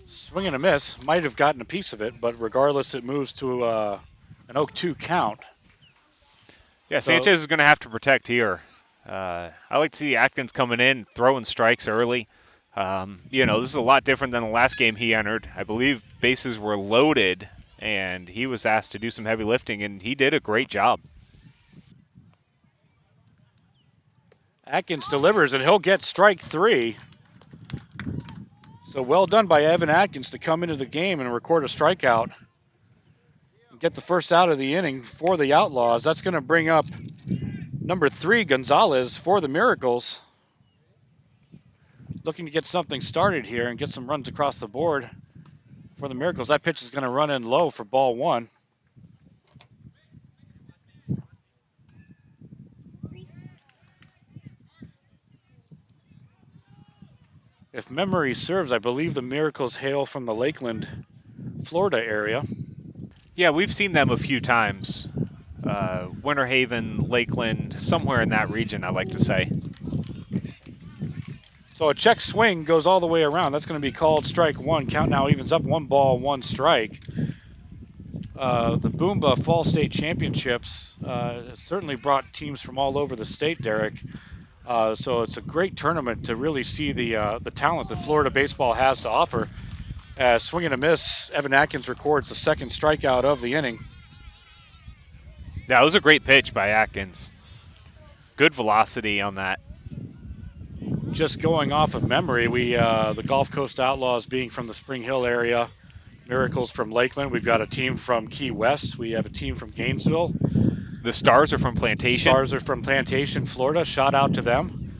[SPEAKER 1] Swing and a miss. Might have gotten a piece of it, but regardless, it moves to an 0-2 count.
[SPEAKER 2] Yeah,
[SPEAKER 1] So,
[SPEAKER 2] Sanchez is going to have to protect here. I like to see Atkins coming in, throwing strikes early. This is a lot different than the last game he entered. I believe bases were loaded, and he was asked to do some heavy lifting, and he did a great job.
[SPEAKER 1] Atkins delivers, and he'll get strike three. So well done by Evan Atkins to come into the game and record a strikeout and get the first out of the inning for the Outlaws. That's going to bring up number 3, Gonzalez, for the Miracles. Looking to get something started here and get some runs across the board for the Miracles. That pitch is going to run in low for ball one. If memory serves, I believe the Miracles hail from the Lakeland, Florida area.
[SPEAKER 2] Yeah, we've seen them a few times. Winter Haven, Lakeland, somewhere in that region, I like to say.
[SPEAKER 1] So a check swing goes all the way around. That's going to be called strike one. Count now evens up, 1 ball, 1 strike. The Boomba Fall State Championships certainly brought teams from all over the state, Derek. So it's a great tournament to really see the talent that Florida baseball has to offer. Swing and a miss, Evan Atkins records the second strikeout of the inning.
[SPEAKER 2] That was a great pitch by Atkins. Good velocity on that.
[SPEAKER 1] Just going off of memory, the Gulf Coast Outlaws being from the Spring Hill area, Miracles from Lakeland. We've got a team from Key West. We have a team from Gainesville.
[SPEAKER 2] The Stars are from Plantation.
[SPEAKER 1] Stars are from Plantation, Florida. Shout out to them.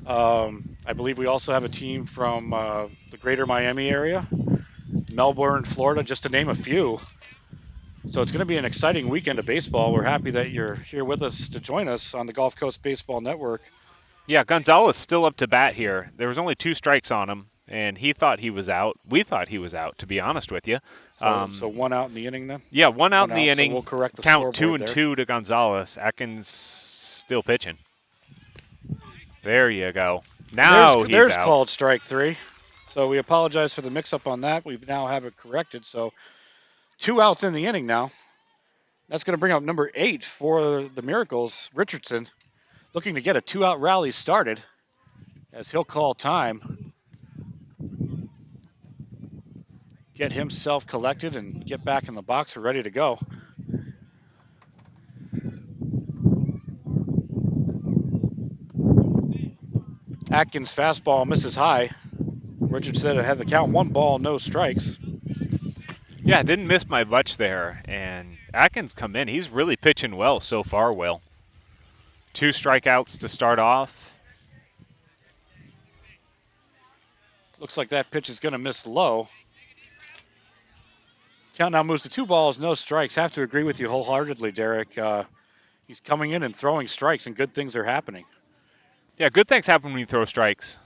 [SPEAKER 1] I believe we also have a team from the greater Miami area, Melbourne, Florida, just to name a few. So it's going to be an exciting weekend of baseball. We're happy that you're here with us to join us on the Gulf Coast Baseball Network.
[SPEAKER 2] Yeah, Gonzalez still up to bat here. There was only 2 strikes on him, and he thought he was out. We thought he was out, to be honest with you.
[SPEAKER 1] So 1 out in the inning then?
[SPEAKER 2] Yeah, one out in the inning.
[SPEAKER 1] So we'll correct the
[SPEAKER 2] count
[SPEAKER 1] scoreboard
[SPEAKER 2] 2-2 to Gonzalez. Atkins still pitching. There you go. Now
[SPEAKER 1] there's
[SPEAKER 2] out.
[SPEAKER 1] Called strike 3. So we apologize for the mix-up on that. We now have it corrected. So 2 outs in the inning now. That's going to bring up number 8 for the Miracles, Richardson, looking to get a 2-out rally started as he'll call time. Get himself collected and get back in the box. We're ready to go. Atkins fastball misses high. Richardson had the count, 1 ball, no strikes.
[SPEAKER 2] Yeah, didn't miss my much there. And Atkins come in. He's really pitching well so far, Will. 2 strikeouts to start off.
[SPEAKER 1] Looks like that pitch is going to miss low. Count now moves to 2 balls, no strikes. Have to agree with you wholeheartedly, Derek. He's coming in and throwing strikes, and good things are happening.
[SPEAKER 2] Yeah, good things happen when you throw strikes.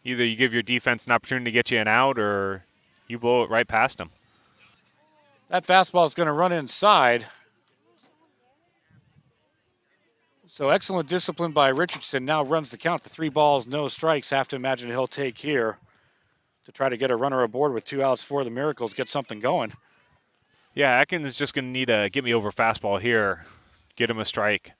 [SPEAKER 2] Either you give your defense an opportunity to get you an out, or you blow it right past them.
[SPEAKER 1] That fastball is going to run inside. So excellent discipline by Richardson. Now runs the count to 3 balls, no strikes. Have to imagine he'll take here to try to get a runner aboard with 2 outs for the Miracles, get something going.
[SPEAKER 2] Yeah, Atkins is just going to need a get me over fastball here, get him a strike.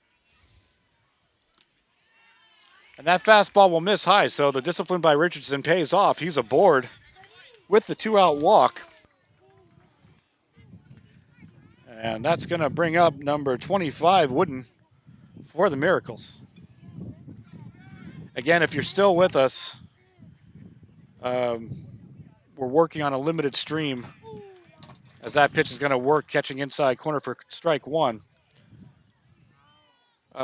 [SPEAKER 1] And that fastball will miss high, so the discipline by Richardson pays off. He's aboard with the 2-out walk. And that's going to bring up number 25, Wooden, for the Miracles. Again, if you're still with us, we're working on a limited stream as that pitch is going to work, catching inside corner for strike 1.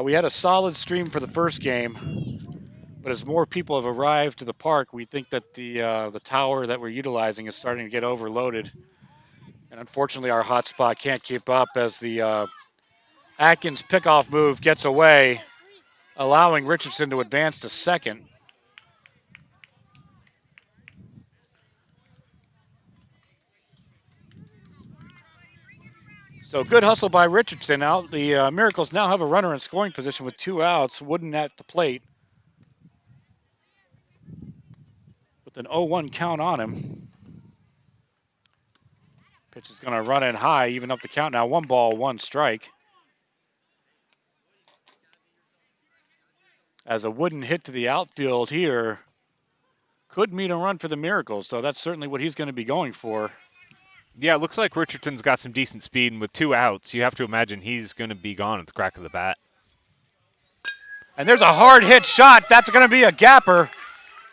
[SPEAKER 1] We had a solid stream for the first game, but as more people have arrived to the park, we think that the tower that we're utilizing is starting to get overloaded. And unfortunately, our hotspot can't keep up as the Atkins pickoff move gets away, allowing Richardson to advance to second. So good hustle by Richardson out. The Miracles now have a runner in scoring position with 2 outs. Wooden at the plate with an 0-1 count on him. Pitch is going to run in high, even up the count now. 1 ball, 1 strike. As a Wooden hit to the outfield here could mean a run for the Miracles, so that's certainly what he's going to be going for.
[SPEAKER 2] Yeah, it looks like Richardson's got some decent speed, and with 2 outs, you have to imagine he's going to be gone at the crack of the bat.
[SPEAKER 1] And there's a hard hit shot. That's going to be a gapper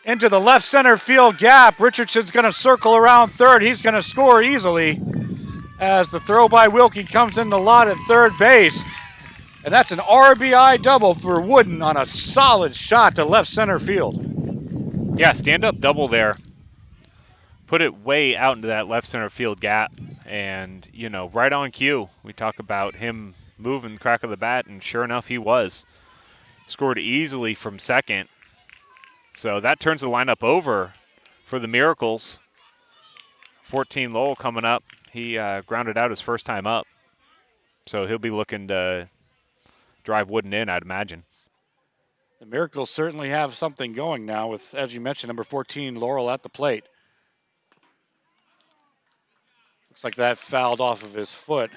[SPEAKER 1] into the left center field gap. Richardson's going to circle around third. He's going to score easily as the throw by Wilkie comes in the lot at third base. And that's an RBI double for Wooden on a solid shot to left center field.
[SPEAKER 2] Yeah, stand-up double there. Put it way out into that left center field gap. And, you know, right on cue. We talk about him moving the crack of the bat, and sure enough, he was. Scored easily from second. So that turns the lineup over for the Miracles. 14 Lowell coming up. He grounded out his first time up. So he'll be looking to drive Wooden in, I'd imagine.
[SPEAKER 1] The Miracles certainly have something going now with, as you mentioned, number 14, Laurel at the plate. Looks like that fouled off of his foot.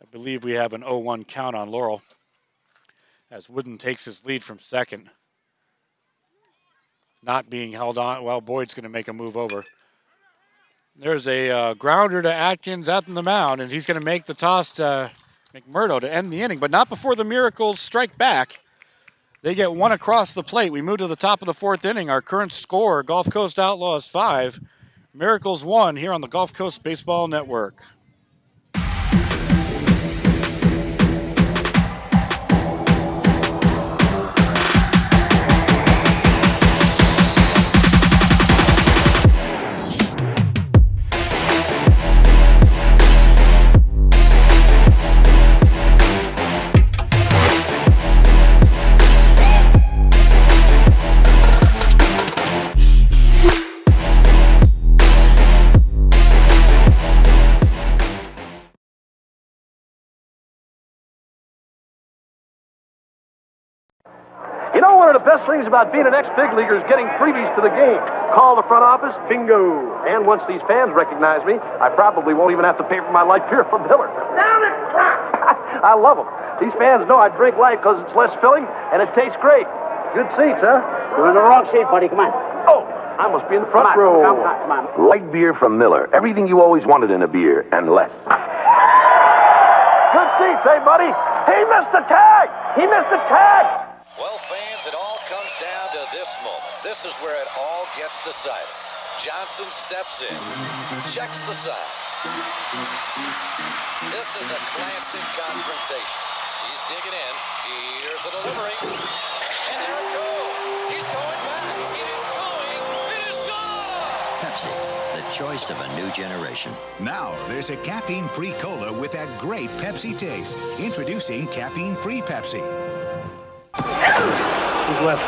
[SPEAKER 1] I believe we have an 0-1 count on Laurel as Wooden takes his lead from second. Not being held on. Well, Boyd's going to make a move over. There's a grounder to Atkins at the mound, and he's going to make the toss to McMurdo to end the inning, but not before the Miracles strike back. They get 1 across the plate. We move to the top of the 4th inning. Our current score, Gulf Coast Outlaws 5, Miracles 1 here on the Gulf Coast Baseball Network.
[SPEAKER 11] You know, one of the best things about being an ex-big leaguer is getting freebies to the game. Call the front office, bingo. And once these fans recognize me, I probably won't even have to pay for my light beer from Miller. Down it! I love them. These fans know I drink light because it's less filling and it tastes great. Good seats, huh?
[SPEAKER 9] You're in the wrong seat, buddy. Come on.
[SPEAKER 11] Oh, I must be in the front row.
[SPEAKER 9] Come on.
[SPEAKER 20] Light beer from Miller. Everything you always wanted in a beer, and less.
[SPEAKER 11] Good seats, hey, buddy? He missed the tag! He missed the tag!
[SPEAKER 13] Well, fans, it all comes down to this moment. This is where it all gets decided. Johnson steps in, checks the signs. This is a classic confrontation. He's digging in. Here's the delivery. And there it goes. He's going back. It is going. It is gone.
[SPEAKER 17] Pepsi, the choice of a new generation.
[SPEAKER 18] Now, there's a caffeine-free cola with that great Pepsi taste. Introducing caffeine-free Pepsi.
[SPEAKER 9] Who's left?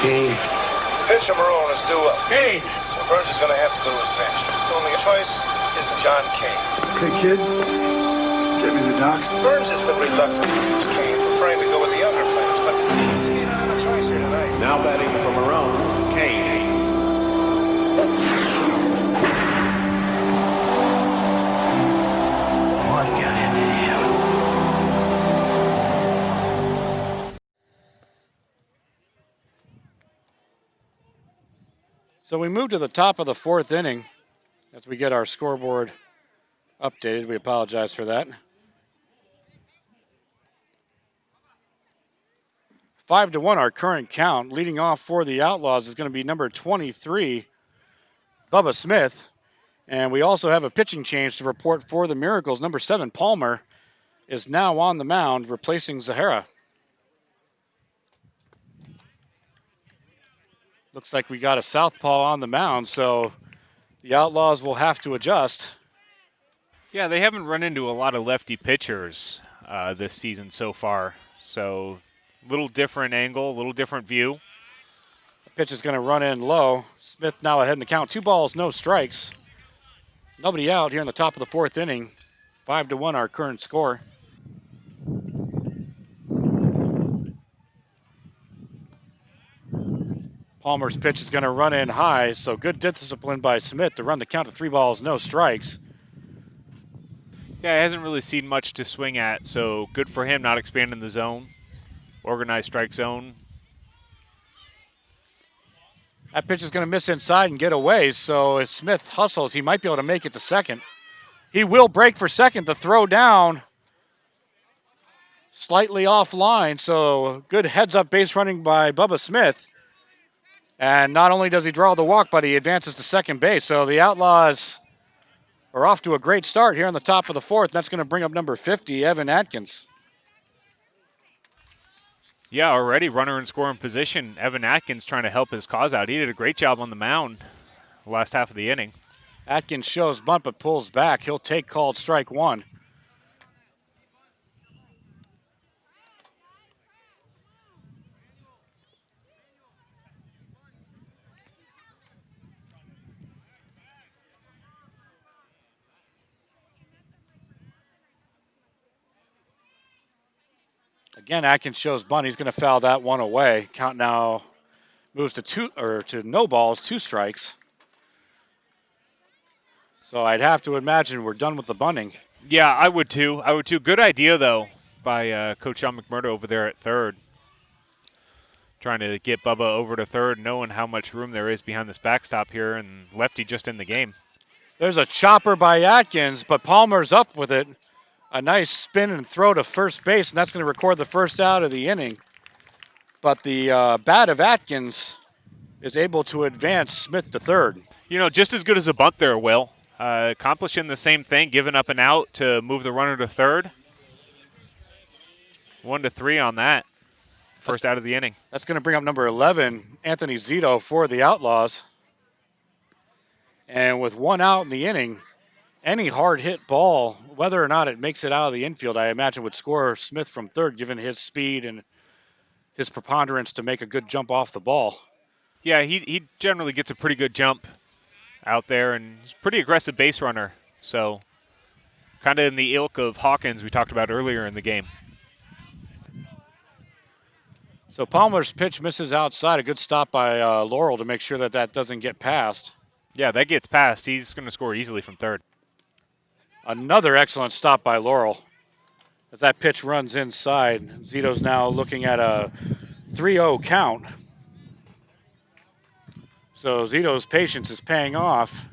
[SPEAKER 14] Kane.
[SPEAKER 21] Pitch him or is due up.
[SPEAKER 9] Kane.
[SPEAKER 21] So Burns is going to have to do his bench. The only choice is John Kane.
[SPEAKER 14] Okay, kid. Get me the doc.
[SPEAKER 21] Burns has been reluctant to use Kane, preferring to go with the younger players, but you don't have a choice here tonight.
[SPEAKER 6] Now batting from Marone, Kane.
[SPEAKER 14] What got into him?
[SPEAKER 1] So we move to the top of the 4th inning as we get our scoreboard updated. We apologize for that. 5-1 our current count. Leading off for the Outlaws is going to be number 23, Bubba Smith. And we also have a pitching change to report for the Miracles. Number 7, Palmer, is now on the mound, replacing Zahara. Looks like we got a southpaw on the mound, so the Outlaws will have to adjust.
[SPEAKER 2] Yeah, they haven't run into a lot of lefty pitchers this season so far. So, little different angle, a little different view.
[SPEAKER 1] Pitch is going to run in low. Smith now ahead in the count. 2 balls, no strikes. Nobody out here in the top of the 4th inning. 5-1 our current score. Palmer's pitch is going to run in high, so good discipline by Smith to run the count to 3 balls, no strikes.
[SPEAKER 2] Yeah, he hasn't really seen much to swing at, so good for him not expanding the zone. Organized strike zone.
[SPEAKER 1] That pitch is going to miss inside and get away, so if Smith hustles, he might be able to make it to second. He will break for second. The throw down slightly offline, so good heads-up base running by Bubba Smith. And not only does he draw the walk, but he advances to second base. So the Outlaws are off to a great start here on the top of the 4th. That's going to bring up number 50, Evan Atkins.
[SPEAKER 2] Yeah, already runner in scoring position. Evan Atkins trying to help his cause out. He did a great job on the mound the last half of the inning.
[SPEAKER 1] Atkins shows bunt but pulls back. He'll take called strike 1. Again, Atkins shows bunt. He's going to foul that one away. Count now moves to no balls, 2 strikes. So I'd have to imagine we're done with the bunting.
[SPEAKER 2] Yeah, I would too. Good idea, though, by Coach Sean McMurdo over there at third. Trying to get Bubba over to third, knowing how much room there is behind this backstop here, and lefty just in the game.
[SPEAKER 1] There's a chopper by Atkins, but Palmer's up with it. A nice spin and throw to first base, and that's going to record the first out of the inning. But the bat of Atkins is able to advance Smith to third.
[SPEAKER 2] You know, just as good as a bunt there, Will. Accomplishing the same thing, giving up an out to move the runner to third. 1-3 on that. First out of the inning.
[SPEAKER 1] That's going to bring up number 11, Anthony Zito, for the Outlaws. And with 1 out in the inning, any hard hit ball, whether or not it makes it out of the infield, I imagine would score Smith from third, given his speed and his preponderance to make a good jump off the ball.
[SPEAKER 2] Yeah, he generally gets a pretty good jump out there, and he's a pretty aggressive base runner. So kind of in the ilk of Hawkins we talked about earlier in the game.
[SPEAKER 1] So Palmer's pitch misses outside. A good stop by Laurel to make sure that that doesn't get past.
[SPEAKER 2] Yeah, that gets past. He's going to score easily from third.
[SPEAKER 1] Another excellent stop by Laurel. As that pitch runs inside, Zito's now looking at a 3-0 count. So Zito's patience is paying off.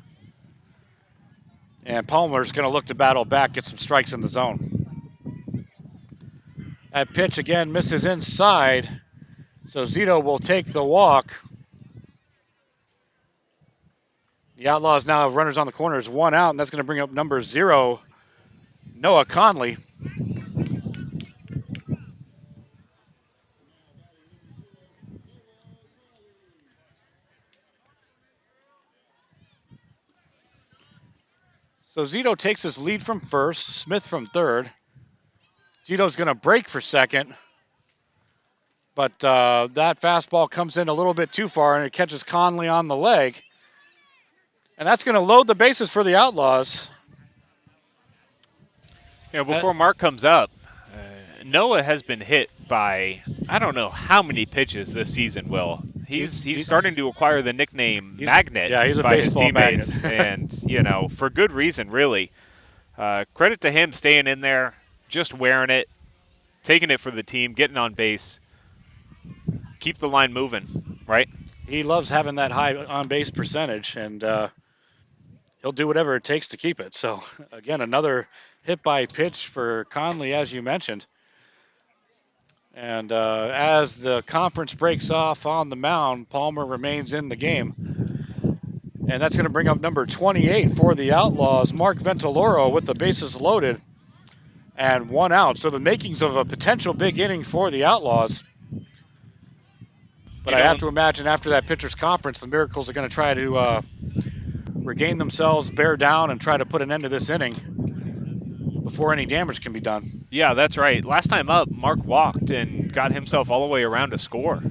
[SPEAKER 1] And Palmer's going to look to battle back, get some strikes in the zone. That pitch again misses inside. So Zito will take the walk. The Outlaws now have runners on the corners, 1 out, and that's going to bring up number 0, Noah Conley. So Zito takes his lead from first, Smith from third. Zito's going to break for second. But that fastball comes in a little bit too far, and it catches Conley on the leg. And that's going to load the bases for the Outlaws.
[SPEAKER 2] You know, before Mark comes up, Noah has been hit by I don't know how many pitches this season, Will. He's starting to acquire the nickname Magnet
[SPEAKER 1] he's a
[SPEAKER 2] by his
[SPEAKER 1] baseball
[SPEAKER 2] teammates.
[SPEAKER 1] magnet.
[SPEAKER 2] And, you know, for good reason, really. Credit to him staying in there, just wearing it, taking it for the team, getting on base. Keep the line moving, right?
[SPEAKER 1] He loves having that high on-base percentage, and he'll do whatever it takes to keep it. So, again, another hit by pitch for Conley, as you mentioned. And as the conference breaks off on the mound, Palmer remains in the game. And that's going to bring up number 28 for the Outlaws, Mark Ventiloro, with the bases loaded and 1 out. So the makings of a potential big inning for the Outlaws. But I have to imagine after that pitcher's conference, the Miracles are going to try to regain themselves, bear down, and try to put an end to this inning before any damage can be done.
[SPEAKER 2] Yeah, that's right. Last time up, Mark walked and got himself all the way around to score.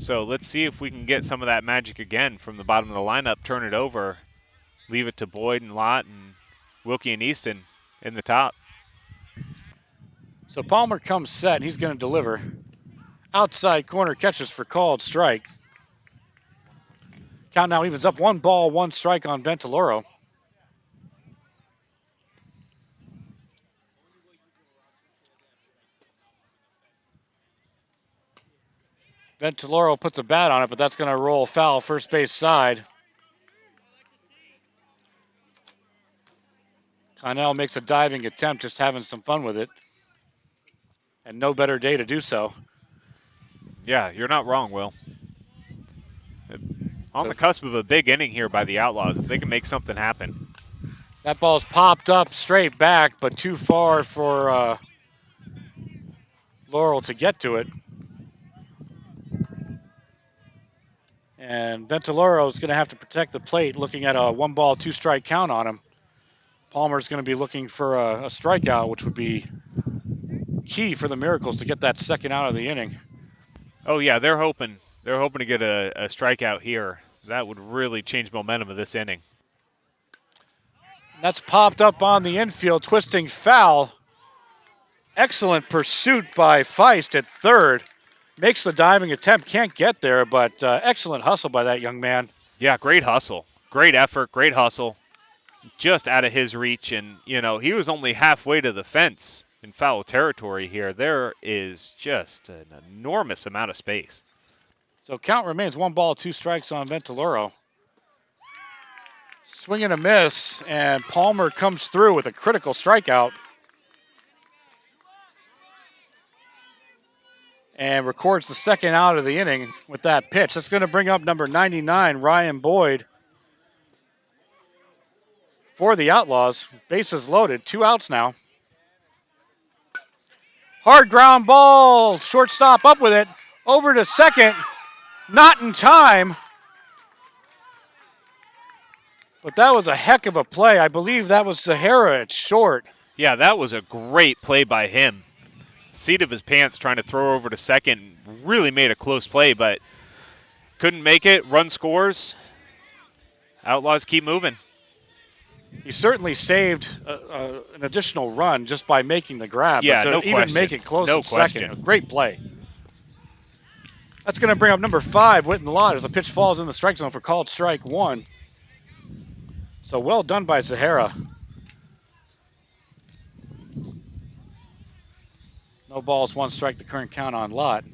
[SPEAKER 2] So let's see if we can get some of that magic again from the bottom of the lineup, turn it over, leave it to Boyd and Lott and Wilkie and Easton in the top.
[SPEAKER 1] So Palmer comes set, and he's going to deliver. Outside corner catches for called strike. Count now evens up 1 ball, 1 strike on Ventiloro. Ventiloro puts a bat on it, but that's going to roll foul first base side. Connell makes a diving attempt, just having some fun with it. And no better day to do so.
[SPEAKER 2] Yeah, you're not wrong, Will. On the cusp of a big inning here by the Outlaws, if they can make something happen.
[SPEAKER 1] That ball's popped up straight back, but too far for Laurel to get to it. And Ventiloro's going to have to protect the plate, looking at a 1 ball, 2 strike count on him. Palmer's going to be looking for a strikeout, which would be key for the Miracles to get that second out of the inning.
[SPEAKER 2] Oh yeah, they're hoping to get a strikeout here. That would really change momentum of this inning.
[SPEAKER 1] That's popped up on the infield, twisting foul. Excellent pursuit by Feist at third. Makes the diving attempt, can't get there, but excellent hustle by that young man.
[SPEAKER 2] Yeah, great hustle. Great effort, great hustle. Just out of his reach, and, you know, he was only halfway to the fence in foul territory here. There is just an enormous amount of space.
[SPEAKER 1] So count remains 1 ball, 2 strikes on Ventiloro. Swing and a miss, and Palmer comes through with a critical strikeout. And records the second out of the inning with that pitch. That's going to bring up number 99, Ryan Boyd, for the Outlaws. Bases loaded, 2 outs now. Hard ground ball, shortstop up with it, over to second, not in time. But that was a heck of a play. I believe that was Sahara at short.
[SPEAKER 2] Yeah, that was a great play by him. Seat of his pants trying to throw over to second. Really made a close play, but couldn't make it. Run scores. Outlaws keep moving.
[SPEAKER 1] He certainly saved an additional run just by making the grab.
[SPEAKER 2] Yeah,
[SPEAKER 1] but to
[SPEAKER 2] no
[SPEAKER 1] even
[SPEAKER 2] question.
[SPEAKER 1] make it close
[SPEAKER 2] No
[SPEAKER 1] in
[SPEAKER 2] question.
[SPEAKER 1] second, a great play. That's going to bring up number 5, Witten Lott, as the pitch falls in the strike zone for called strike 1. So well done by Sahara. No balls, 1 strike, the current count on Lott.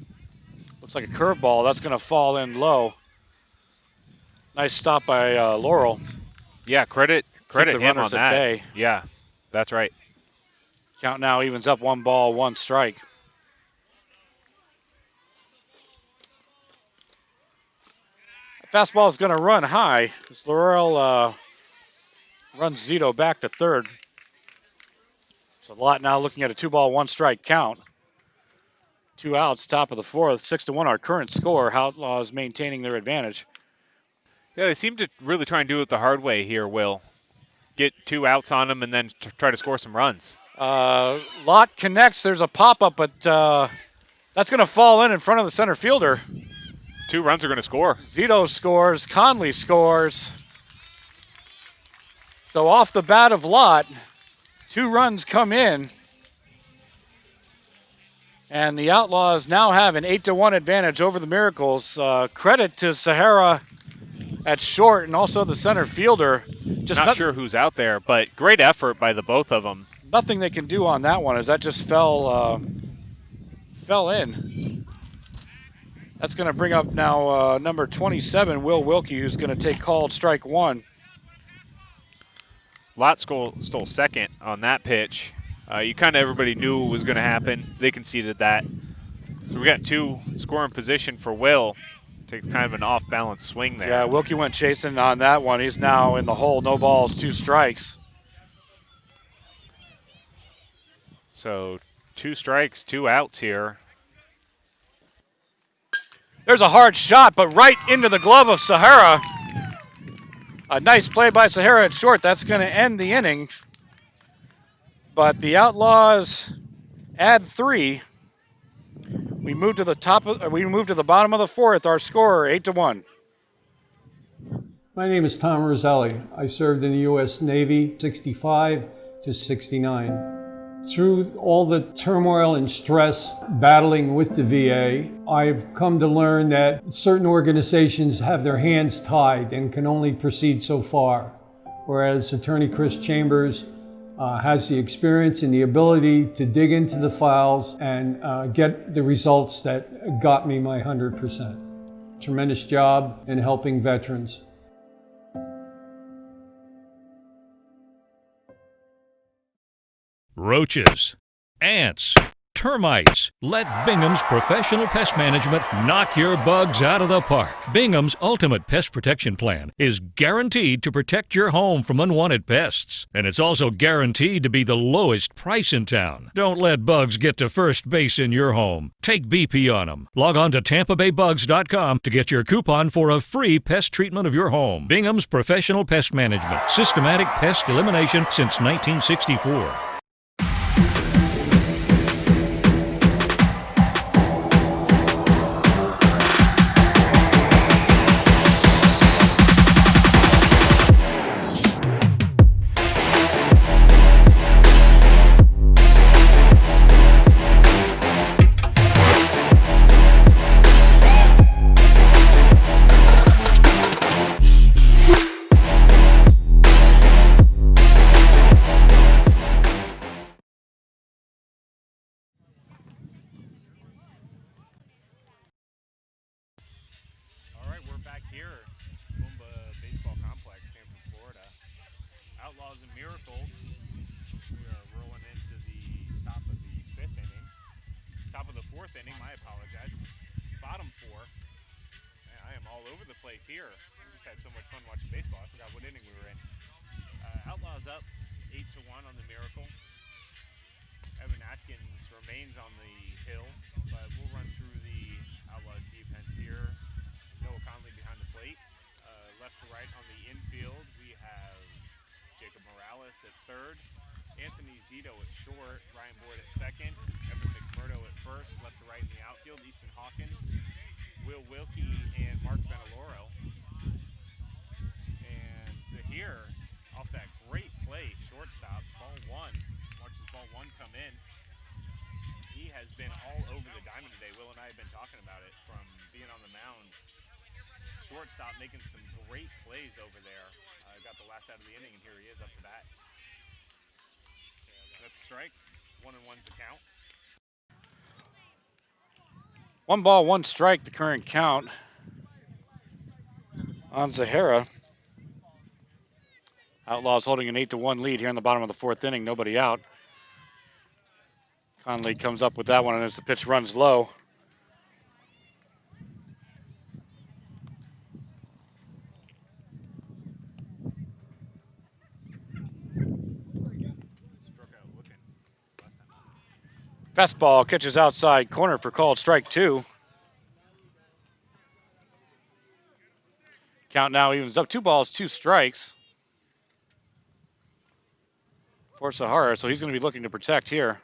[SPEAKER 1] Looks like a curveball. That's going to fall in low. Nice stop by Laurel.
[SPEAKER 2] Yeah, credit
[SPEAKER 1] the
[SPEAKER 2] him on
[SPEAKER 1] runners at
[SPEAKER 2] that.
[SPEAKER 1] bay.
[SPEAKER 2] Yeah, that's right.
[SPEAKER 1] Count now evens up 1 ball, 1 strike. Fastball is going to run high as Laurel runs Zito back to third. So Lott now looking at a 2 ball, 1 strike count. 2 outs, top of the 4th, 6-1 our current score. Outlaws maintaining their advantage.
[SPEAKER 2] Yeah, they seem to really try and do it the hard way here, Will. Get 2 outs on them and then try to score some runs.
[SPEAKER 1] Lott connects. There's a pop-up, but that's going to fall in front of the center fielder.
[SPEAKER 2] 2 runs are going to score.
[SPEAKER 1] Zito scores. Conley scores. So off the bat of Lott, 2 runs come in. And the Outlaws now have an 8-1 advantage over the Miracles. Credit to Sahara at short and also the center fielder.
[SPEAKER 2] Just not sure who's out there, but great effort by the both of them.
[SPEAKER 1] Nothing they can do on that one as that just fell in. That's going to bring up now number 27, Will Wilkie, who's going to take called strike 1.
[SPEAKER 2] Lott stole second on that pitch. Everybody knew it was going to happen. They conceded that. So we got 2 scoring position for Will. Takes kind of an off-balance swing there.
[SPEAKER 1] Yeah, Wilkie went chasing on that one. He's now in the hole. No balls, 2 strikes.
[SPEAKER 2] So 2 strikes, 2 outs here.
[SPEAKER 1] There's a hard shot, but right into the glove of Sahara. A nice play by Sahara at short. That's going to end the inning. But the Outlaws add 3 We move to the bottom of the fourth. Our score 8-1.
[SPEAKER 7] My name is Tom Roselli. I served in the U.S. Navy 65 to 69. Through all the turmoil and stress battling with the VA, I've come to learn that certain organizations have their hands tied and can only proceed so far, whereas Attorney Chris Chambers has the experience and the ability to dig into the files and get the results that got me my 100%. Tremendous job in helping veterans.
[SPEAKER 15] Roaches, ants, termites. Let Bingham's Professional Pest Management knock your bugs out of the park. Bingham's Ultimate Pest Protection Plan is guaranteed to protect your home from unwanted pests. And it's also guaranteed to be the lowest price in town. Don't let bugs get to first base in your home. Take BP on them. Log on to TampaBayBugs.com to get your coupon for a free pest treatment of your home. Bingham's Professional Pest Management. Systematic pest elimination since 1964.
[SPEAKER 2] Outlaws and Miracles. We are rolling into the top of the fifth inning. Top of the fourth inning, I apologize. Bottom four. Man, I am all over the place here. We just had so much fun watching baseball. I forgot what inning we were in. Outlaws up 8-1 on the Miracle. Evan Atkins remains on the hill, but we'll run through the Outlaws defense here. Noah Conley behind the plate. Left to right on the infield, we have Jacob Morales at third, Anthony Zito at short, Ryan Boyd at second, Evan McMurdo at first, left to right in the outfield, Easton Hawkins, Will Wilkie, and Mark Venaloro. And Zahir, off that great play, shortstop, ball one, watches ball one come in. He has been all over the diamond today. Will and I have been talking about it, from being on the mound. Shortstop making some great plays over there. Got the last out of the inning, and here he is up to bat. That's a strike. 1-1's the count.
[SPEAKER 1] 1 ball, 1 strike, the current count on Zahara. Outlaws holding an 8-1 lead here in the bottom of the fourth inning. Nobody out. Conley comes up with that one, and as the pitch runs low. Fastball catches outside corner for called strike 2. Count now evens up. 2 balls, 2 strikes for Zahara, so he's going to be looking to protect here.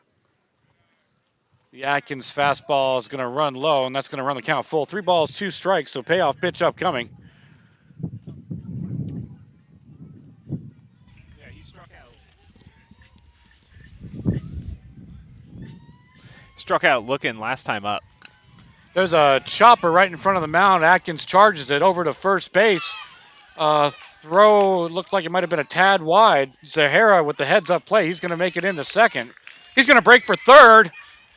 [SPEAKER 1] The Atkins fastball is going to run low, and that's going to run the count full. 3 balls, 2 strikes, so payoff pitch upcoming.
[SPEAKER 2] Yeah, he struck out. Struck out looking last time up.
[SPEAKER 1] There's a chopper right in front of the mound. Atkins charges it over to first base. Throw looked like it might have been a tad wide. Zahara with the heads-up play. He's going to make it into second. He's going to break for third.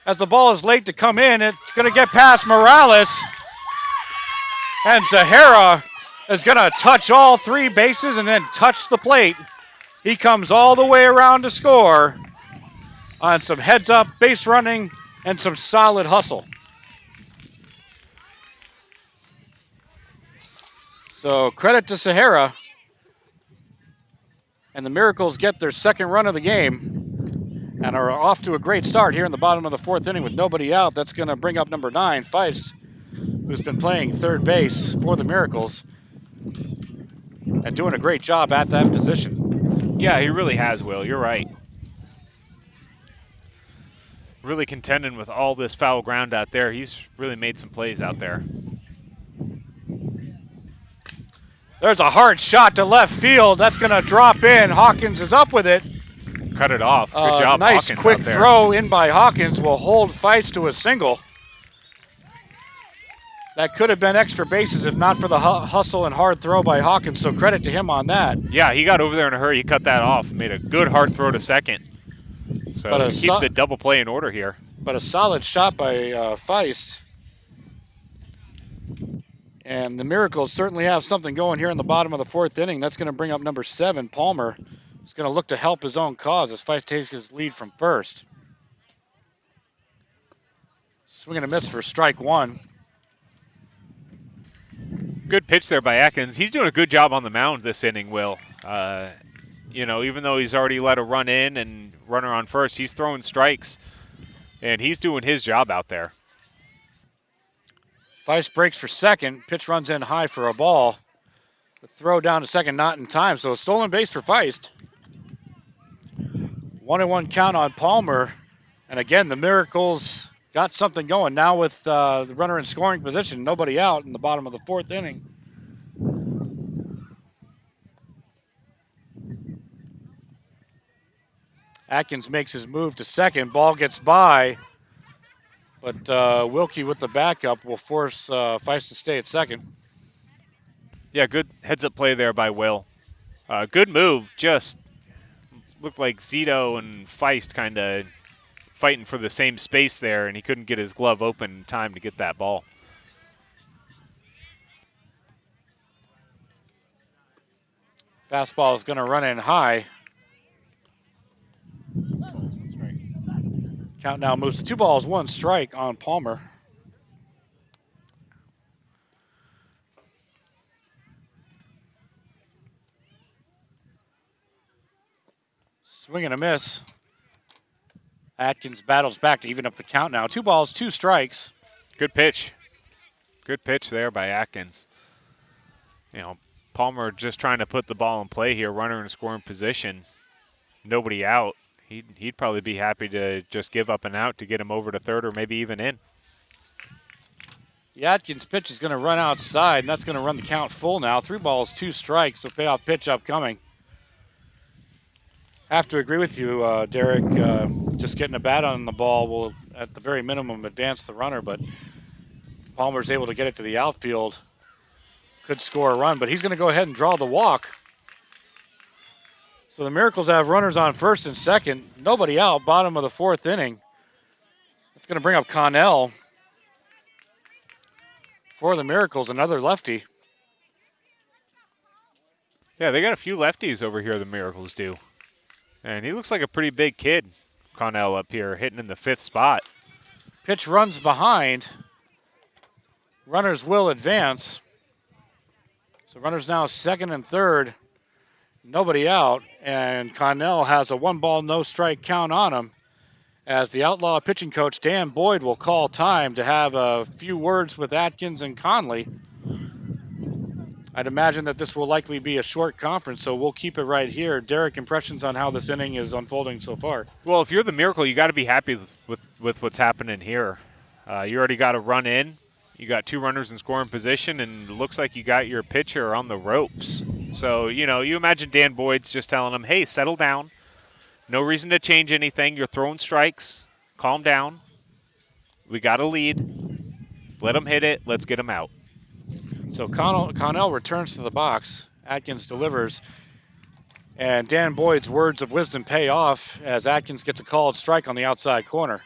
[SPEAKER 1] As the ball is late to come in, it's going to get past Morales. And Zahara is going to touch all 3 bases and then touch the plate. He comes all the way around to score on some heads-up base running and some solid hustle. So credit to Zahara. And the Miracles get their second run of the game and are off to a great start here in the bottom of the fourth inning with nobody out. That's going to bring up number 9, Feist, who's been playing third base for the Miracles and doing a great job at that position.
[SPEAKER 2] Yeah, he really has, Will. You're right. really contending with all this foul ground out there. He's really made some plays out there.
[SPEAKER 1] There's a hard shot to left field. That's going to drop in. Hawkins is up with it.
[SPEAKER 2] Cut it off. Good job,
[SPEAKER 1] nice
[SPEAKER 2] Hawkins,
[SPEAKER 1] quick
[SPEAKER 2] out there.
[SPEAKER 1] throw in by Hawkins will hold Feist to a single. That could have been extra bases if not for the hustle and hard throw by Hawkins, so credit to him on that.
[SPEAKER 2] Yeah, he got over there in a hurry. He cut that off. Made a good hard throw to second. So to keep the double play in order here.
[SPEAKER 1] But a solid shot by Feist. And the Miracles certainly have something going here in the bottom of the fourth inning. That's going to bring up number 7, Palmer. He's going to look to help his own cause as Feist takes his lead from first. Swing and a miss for strike 1.
[SPEAKER 2] Good pitch there by Atkins. He's doing a good job on the mound this inning, Will. Even though he's already let a run in and runner on first, he's throwing strikes, and he's doing his job out there.
[SPEAKER 1] Feist breaks for second. Pitch runs in high for a ball. The throw down to second, not in time. So a stolen base for Feist. 1-1 count on Palmer. And again, the Miracles got something going. Now with the runner in scoring position, nobody out in the bottom of the fourth inning. Atkins makes his move to second. Ball gets by. But Wilkie with the backup will force Feist to stay at second.
[SPEAKER 2] Yeah, good heads-up play there by Will. Good move. Just looked like Zito and Feist kind of fighting for the same space there, and he couldn't get his glove open in time to get that ball.
[SPEAKER 1] Fastball is going to run in high. Count now moves to 2 balls, 1 strike on Palmer. Swing and a miss. Atkins battles back to even up the count now. 2 balls, 2 strikes.
[SPEAKER 2] Good pitch. Good pitch there by Atkins. Palmer just trying to put the ball in play here, runner in scoring position. Nobody out. He'd probably be happy to just give up an out to get him over to third or maybe even in.
[SPEAKER 1] The Atkins pitch is going to run outside, and that's going to run the count full now. 3 balls, 2 strikes, so payoff pitch upcoming. Have to agree with you, Derek. Just getting a bat on the ball will, at the very minimum, advance the runner, but Palmer's able to get it to the outfield. Could score a run, but he's going to go ahead and draw the walk. So the Miracles have runners on first and second. Nobody out, bottom of the fourth inning. That's going to bring up Connell for the Miracles, another lefty.
[SPEAKER 2] Yeah, they got a few lefties over here, the Miracles do. And he looks like a pretty big kid, Connell, up here, hitting in the 5th spot.
[SPEAKER 1] Pitch runs behind. Runners will advance. So runners now second and third. Nobody out, and Connell has a 1 ball, no strike count on him as the Outlaw pitching coach, Dan Boyd, will call time to have a few words with Atkins and Conley. I'd imagine that this will likely be a short conference, so we'll keep it right here. Derek, impressions on how this inning is unfolding so far?
[SPEAKER 2] Well, if you're the Miracle, you got to be happy with what's happening here. You already got a run in. You got 2 runners in scoring position, and it looks like you got your pitcher on the ropes. So, you imagine Dan Boyd's just telling him, hey, settle down. No reason to change anything. You're throwing strikes. Calm down. We got a lead. Let them hit it. Let's get them out.
[SPEAKER 1] So Connell returns to the box. Atkins delivers. And Dan Boyd's words of wisdom pay off as Atkins gets a called strike on the outside corner.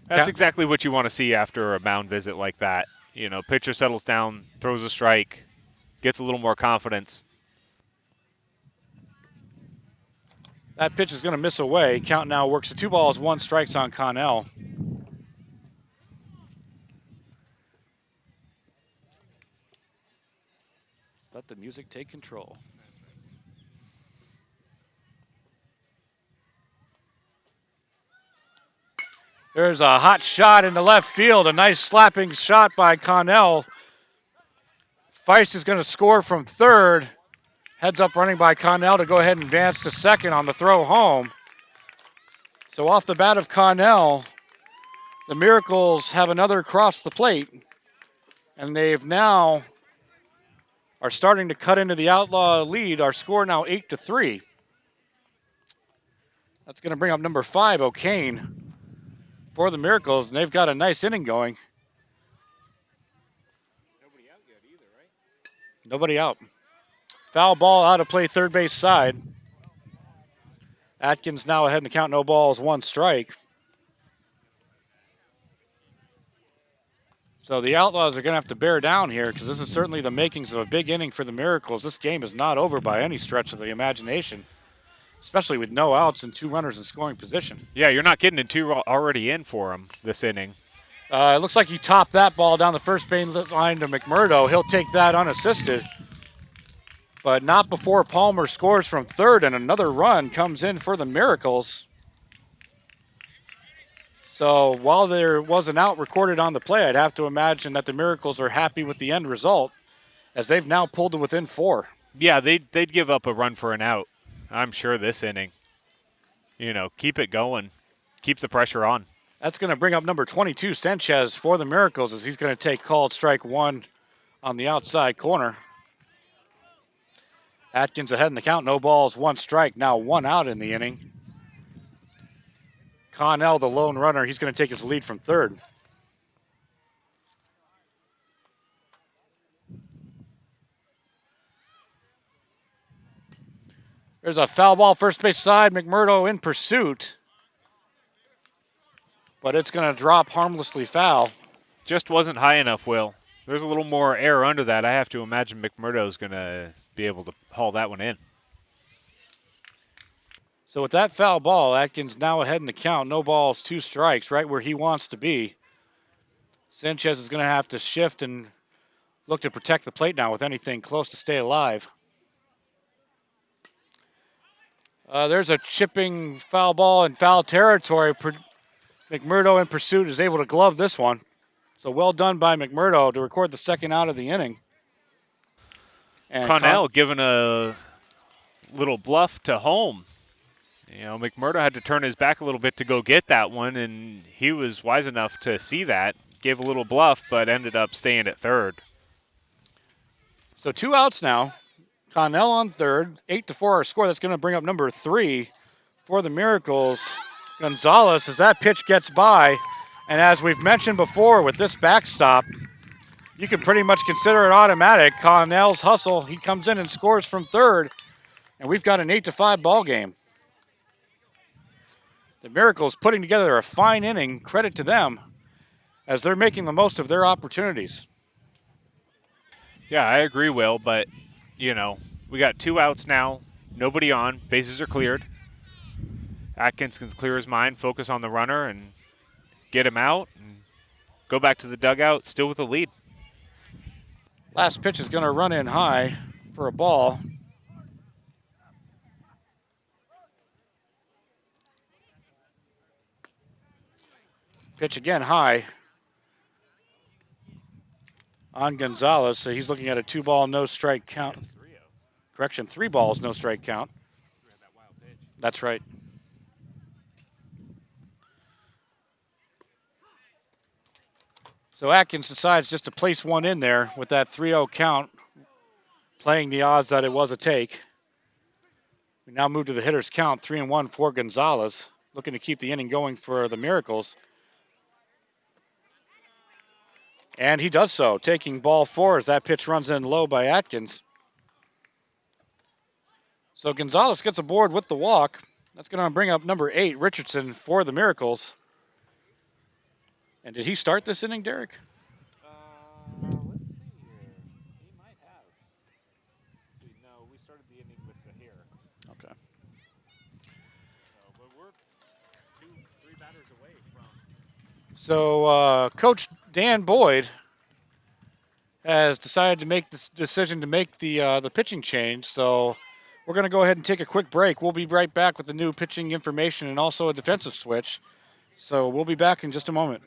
[SPEAKER 2] That's exactly what you want to see after a mound visit like that. Pitcher settles down, throws a strike, gets a little more confidence.
[SPEAKER 1] That pitch is going to miss away. Count now works to 2 balls, 1 strikes on Connell. Let the music take control. There's a hot shot into left field. A nice slapping shot by Connell. Feist is going to score from third. Heads up running by Connell to go ahead and advance to second on the throw home. So off the bat of Connell, the Miracles have another across the plate, and they've now are starting to cut into the Outlaw lead. Our score now 8-3. That's going to bring up number 5, O'Kane, for the Miracles, and they've got a nice inning going.
[SPEAKER 2] Nobody out yet either, right?
[SPEAKER 1] Nobody out. Foul ball out of play, third base side. Atkins now ahead in the count, no balls, 1 strike. So the Outlaws are going to have to bear down here because this is certainly the makings of a big inning for the Miracles. This game is not over by any stretch of the imagination, especially with no outs and 2 runners in scoring position.
[SPEAKER 2] Yeah, you're not getting a 2 already in for him this inning.
[SPEAKER 1] It looks like he topped that ball down the first base line to McMurdo. He'll take that unassisted, but not before Palmer scores from third and another run comes in for the Miracles. So while there was an out recorded on the play, I'd have to imagine that the Miracles are happy with the end result as they've now pulled to within 4.
[SPEAKER 2] Yeah, they'd give up a run for an out, I'm sure, this inning. You know, keep it going. Keep the pressure on.
[SPEAKER 1] That's going to bring up number 22, Sanchez, for the Miracles as he's going to take called strike 1 on the outside corner. Atkins ahead in the count, no balls, 1 strike, now 1 out in the inning. Connell, the lone runner, he's going to take his lead from third. There's a foul ball first base side, McMurdo in pursuit, but it's going to drop harmlessly foul.
[SPEAKER 2] Just wasn't high enough, Will. There's a little more air under that. I have to imagine McMurdo's going to be able to haul that one in.
[SPEAKER 1] So with that foul ball, Atkins now ahead in the count. No balls, 2 strikes, right where he wants to be. Sanchez is going to have to shift and look to protect the plate now with anything close to stay alive. There's a chipping foul ball in foul territory. McMurdo in pursuit is able to glove this one. So well done by McMurdo to record the second out of the inning. And
[SPEAKER 2] Connell giving a little bluff to home. You know, McMurdo had to turn his back a little bit to go get that one, and he was wise enough to see that. Gave a little bluff, but ended up staying at third.
[SPEAKER 1] So 2 outs now. Connell on third, 8-4 our score. That's going to bring up number 3 for the Miracles. Gonzalez, as that pitch gets by, and as we've mentioned before with this backstop, you can pretty much consider it automatic. Connell's hustle, he comes in and scores from third, and we've got an 8-5 ball game. The Miracles putting together a fine inning, credit to them, as they're making the most of their opportunities.
[SPEAKER 2] Yeah, I agree, Will, but, you know, we got 2 outs now, nobody on, bases are cleared. Atkins can clear his mind, focus on the runner, and get him out, and go back to the dugout, still with the lead.
[SPEAKER 1] Last pitch is going to run in high for a ball. Pitch again high on Gonzalez, so he's looking at a 2-ball, no strike count. Correction, 3 balls, no strike count. That's right. So Atkins decides just to place one in there with that 3-0 count, playing the odds that it was a take. We now move to the hitter's count, 3-1 for Gonzalez, looking to keep the inning going for the Miracles. And he does so, taking ball 4 as that pitch runs in low by Atkins. So Gonzalez gets aboard with the walk. That's going to bring up number 8, Richardson, for the Miracles. And did he start this inning, Derek?
[SPEAKER 2] Let's see here. He might have. No, we started the inning with Sahir.
[SPEAKER 1] Okay.
[SPEAKER 2] So, but we're 2-3 batters away from.
[SPEAKER 1] So Coach Dan Boyd has decided to make this decision to make the pitching change. So we're going to go ahead and take a quick break. We'll be right back with the new pitching information and also a defensive switch. So we'll be back in just a moment.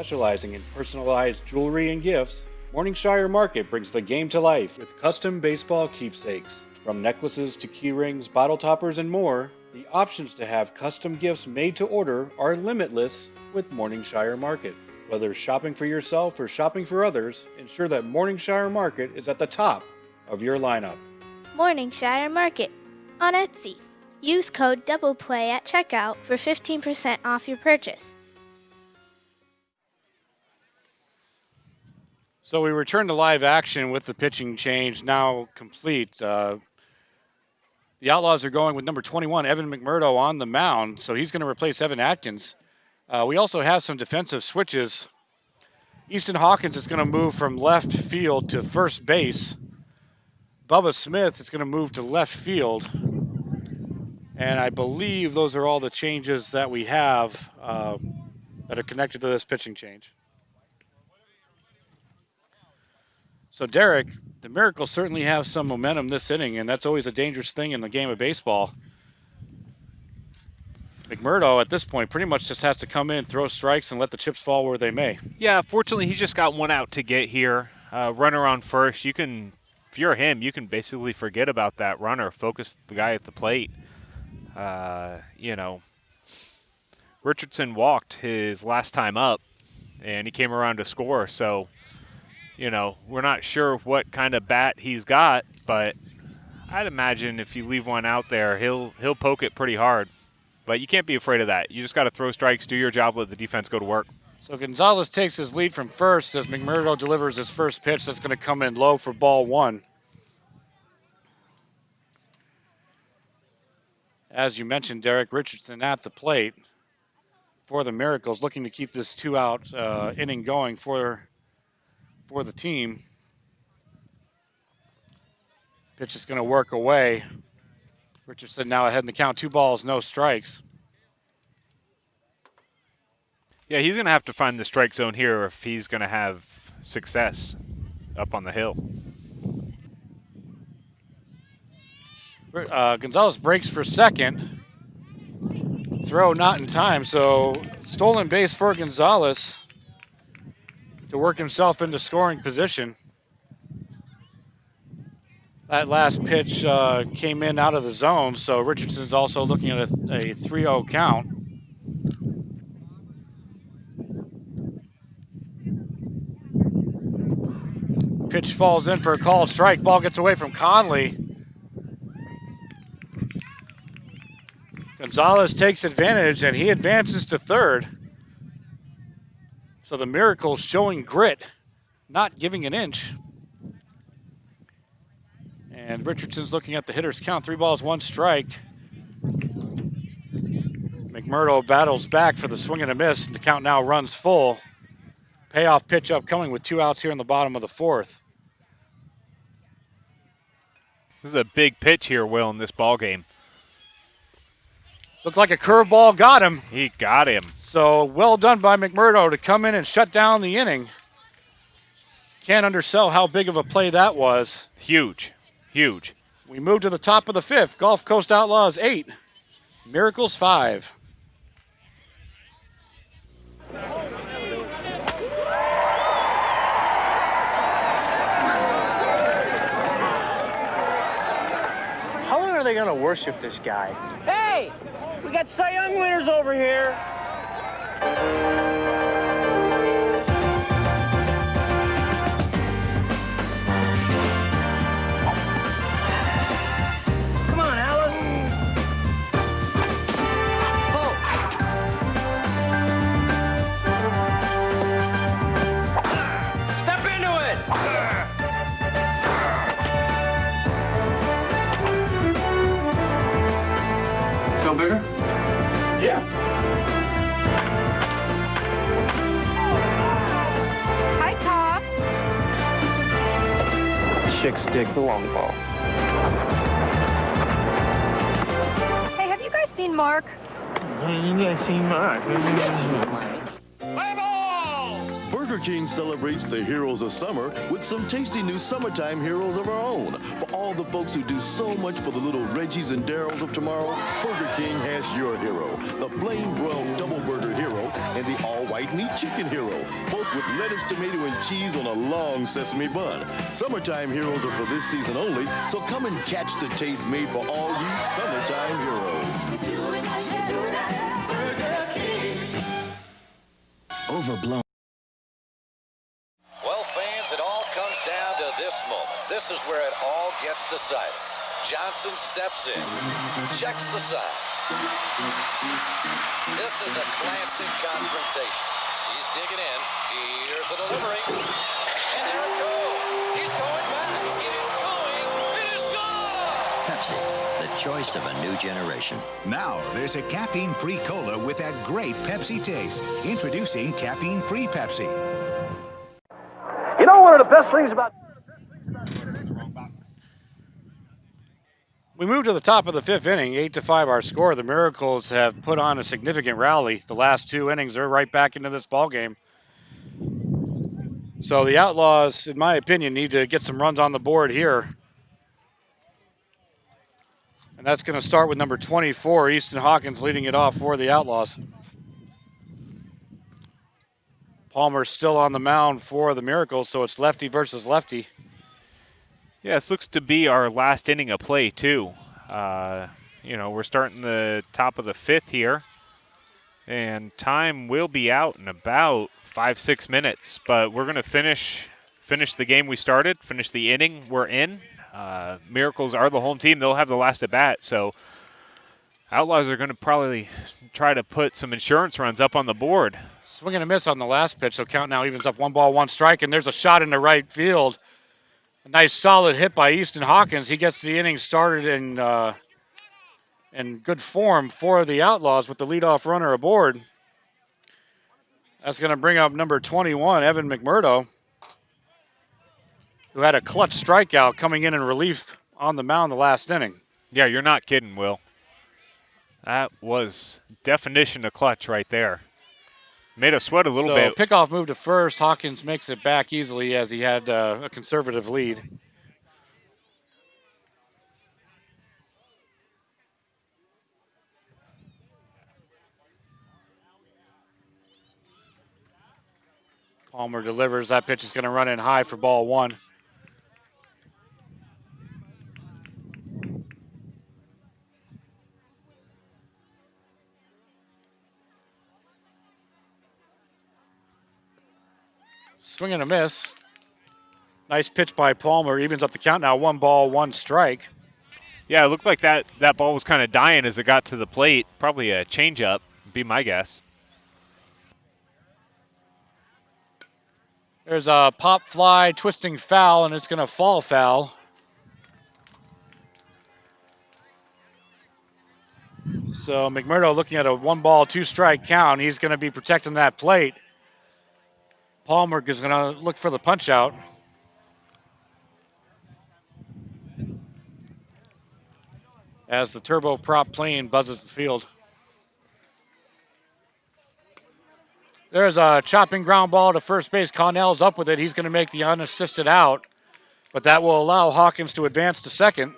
[SPEAKER 1] Specializing in personalized jewelry and gifts, Morningshire Market brings the game to life with custom baseball keepsakes. From necklaces to key rings, bottle toppers, and more, the options to have custom gifts made to order are limitless with Morningshire Market. Whether shopping for yourself or shopping for others, ensure that Morningshire Market is at the top of your lineup.
[SPEAKER 8] Morningshire Market on Etsy. Use code DOUBLEPLAY at checkout for 15% off your purchase.
[SPEAKER 1] So we return to live action with the pitching change now complete. The Outlaws are going with number 21, Evan McMurdo, on the mound, so he's going to replace Evan Atkins. We also have some defensive switches. Easton Hawkins is going to move from left field to first base. Bubba Smith is going to move to left field. And I believe those are all the changes that we have that are connected to this pitching change. So, Derek, the Miracles certainly have some momentum this inning, and that's always a dangerous thing in the game of baseball. McMurdo, at this point, pretty much just has to come in, throw strikes, and let the chips fall where they may.
[SPEAKER 2] Yeah, fortunately, he's just got one out to get here. Runner on first. If you're him, you can basically forget about that runner. Focus the guy at the plate. Richardson walked his last time up, and he came around to score. So, we're not sure what kind of bat he's got, but I'd imagine if you leave one out there, he'll poke it pretty hard. But you can't be afraid of that. You just got to throw strikes, do your job, let the defense go to work.
[SPEAKER 1] So Gonzalez takes his lead from first as McMurdo delivers his first pitch. That's going to come in low for ball one. As you mentioned, Derek, Richardson at the plate for the Miracles, looking to keep this two-out inning going for the team. Pitch is going to work away. Richardson now ahead in the count, 2 balls, no strikes.
[SPEAKER 2] Yeah, he's going to have to find the strike zone here if he's going to have success up on the hill.
[SPEAKER 1] Gonzalez breaks for second. Throw not in time, so stolen base for Gonzalez to work himself into scoring position. That last pitch came in out of the zone, so Richardson's also looking at a 3-0 count. Pitch falls in for a called strike. Ball gets away from Conley. Gonzalez takes advantage, and he advances to third. So the Miracles showing grit, not giving an inch. And Richardson's looking at the hitter's count, 3 balls, 1 strike. McMurdo battles back for the swing and a miss. The count now runs full. Payoff pitch upcoming with 2 outs here in the bottom of the 4th.
[SPEAKER 2] This is a big pitch here, Will, in this ball game.
[SPEAKER 1] Looked like a curveball got him.
[SPEAKER 2] He got him.
[SPEAKER 1] So well done by McMurdo to come in and shut down the inning. Can't undersell how big of a play that was.
[SPEAKER 2] Huge. Huge.
[SPEAKER 1] We move to the top of the 5th. Gulf Coast Outlaws 8, Miracles 5.
[SPEAKER 9] How long are they going to worship this guy? Hey! We got Cy Young winners over here. Come on, Alice. Oh. Step into it. Feel bigger? Yeah.
[SPEAKER 10] Hi, Tom.
[SPEAKER 9] Chicks dig the long ball.
[SPEAKER 10] Hey, have you guys seen
[SPEAKER 9] You guys seen Mark.
[SPEAKER 19] Burger Burger King celebrates the heroes of summer with some tasty new summertime heroes of our own. For all the folks who do so much for the little Reggies and Daryls of tomorrow, Burger King has your hero, the plain broiled double burger hero and the all-white meat chicken hero, both with lettuce, tomato, and cheese on a long sesame bun. Summertime heroes are for this season only, so come and catch the taste made for all you summertime heroes.
[SPEAKER 17] Overblown.
[SPEAKER 13] Well, fans, it all comes down to this moment. This is where it all gets decided. Johnson steps in, checks the sign. This is a classic confrontation. He's digging in. Here's the delivery. And there it goes. He's going back. It is going. It is gone.
[SPEAKER 17] Pepsi, the choice of a new generation.
[SPEAKER 18] Now, there's a caffeine-free cola with that great Pepsi taste. Introducing caffeine-free Pepsi.
[SPEAKER 11] You know, one of the best things about...
[SPEAKER 1] We move to the top of the fifth inning, 8-5 our score. The Miracles have put on a significant rally. The last two innings, they're right back into this ball game. So the Outlaws, in my opinion, need to get some runs on the board here. And that's going to start with number 24, Easton Hawkins, leading it off for the Outlaws. Palmer's still on the mound for the Miracles, so it's lefty versus lefty.
[SPEAKER 2] Yeah, this looks to be our last inning of play, too. We're starting the top of the fifth here, and time will be out in about 5-6 minutes. But we're going to finish the game we started, finish the inning we're in. Miracles are the home team. They'll have the last at bat, so Outlaws are going to probably try to put some insurance runs up on the board.
[SPEAKER 1] Swing and a miss on the last pitch, so count now evens up 1-1 strike, and there's a shot into right field. A nice solid hit by Easton Hawkins. He gets the inning started in good form for the Outlaws with the leadoff runner aboard. That's going to bring up number 21, Evan McMurdo, who had a clutch strikeout coming in relief on the mound the last inning.
[SPEAKER 2] Yeah, you're not kidding, Will. That was definition of clutch right there. Made us sweat a little bit.
[SPEAKER 1] Pickoff move to first. Hawkins makes it back easily as he had a conservative lead. Palmer delivers. That pitch is going to run in high for ball one. Swing and a miss. Nice pitch by Palmer. Evens up the count now. 1-1 strike.
[SPEAKER 2] Yeah, it looked like that ball was kind of dying as it got to the plate. Probably a changeup, be my guess.
[SPEAKER 1] There's a pop fly, twisting foul, and it's going to fall foul. So McMurdo looking at a 1-2 strike count. He's going to be protecting that plate. Palmer is going to look for the punch out. As the turboprop plane buzzes the field. There's a chopping ground ball to first base. Connell's up with it. He's going to make the unassisted out, but that will allow Hawkins to advance to second.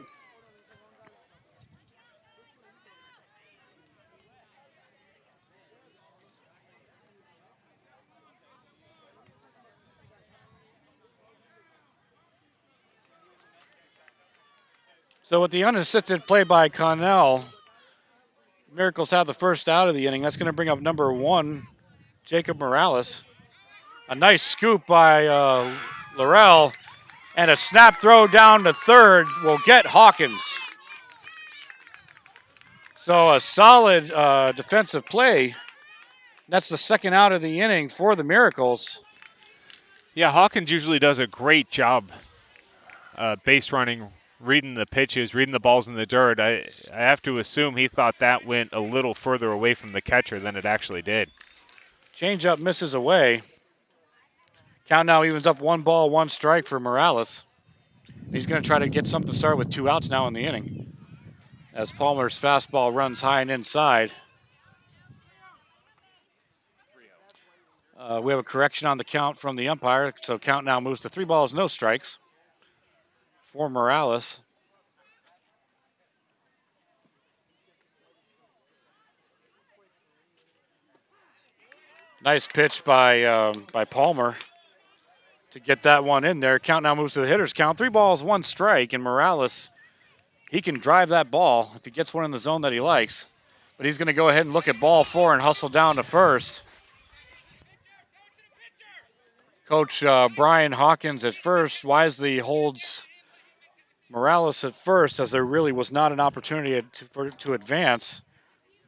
[SPEAKER 1] So with the unassisted play by Connell, Miracles have the first out of the inning. That's going to bring up number 1, Jacob Morales. A nice scoop by Laurel, and a snap throw down to third will get Hawkins. So a solid defensive play. That's the second out of the inning for the Miracles.
[SPEAKER 2] Yeah, Hawkins usually does a great job base running, reading the pitches, reading the balls in the dirt. I have to assume he thought that went a little further away from the catcher than it actually did.
[SPEAKER 1] Changeup misses away. Count now evens up 1-1 strike for Morales. He's going to try to get something started with 2 outs now in the inning. As Palmer's fastball runs high and inside. We have a correction on the count from the umpire, so count now moves to 3 balls, no strikes for Morales. Nice pitch by Palmer to get that one in there. Count now moves to the hitter's count. 3 balls, 1 strike, and Morales, he can drive that ball if he gets one in the zone that he likes. But he's going to go ahead and look at ball 4 and hustle down to first. Coach Brian Hawkins at first wisely holds Morales at first, as there really was not an opportunity to advance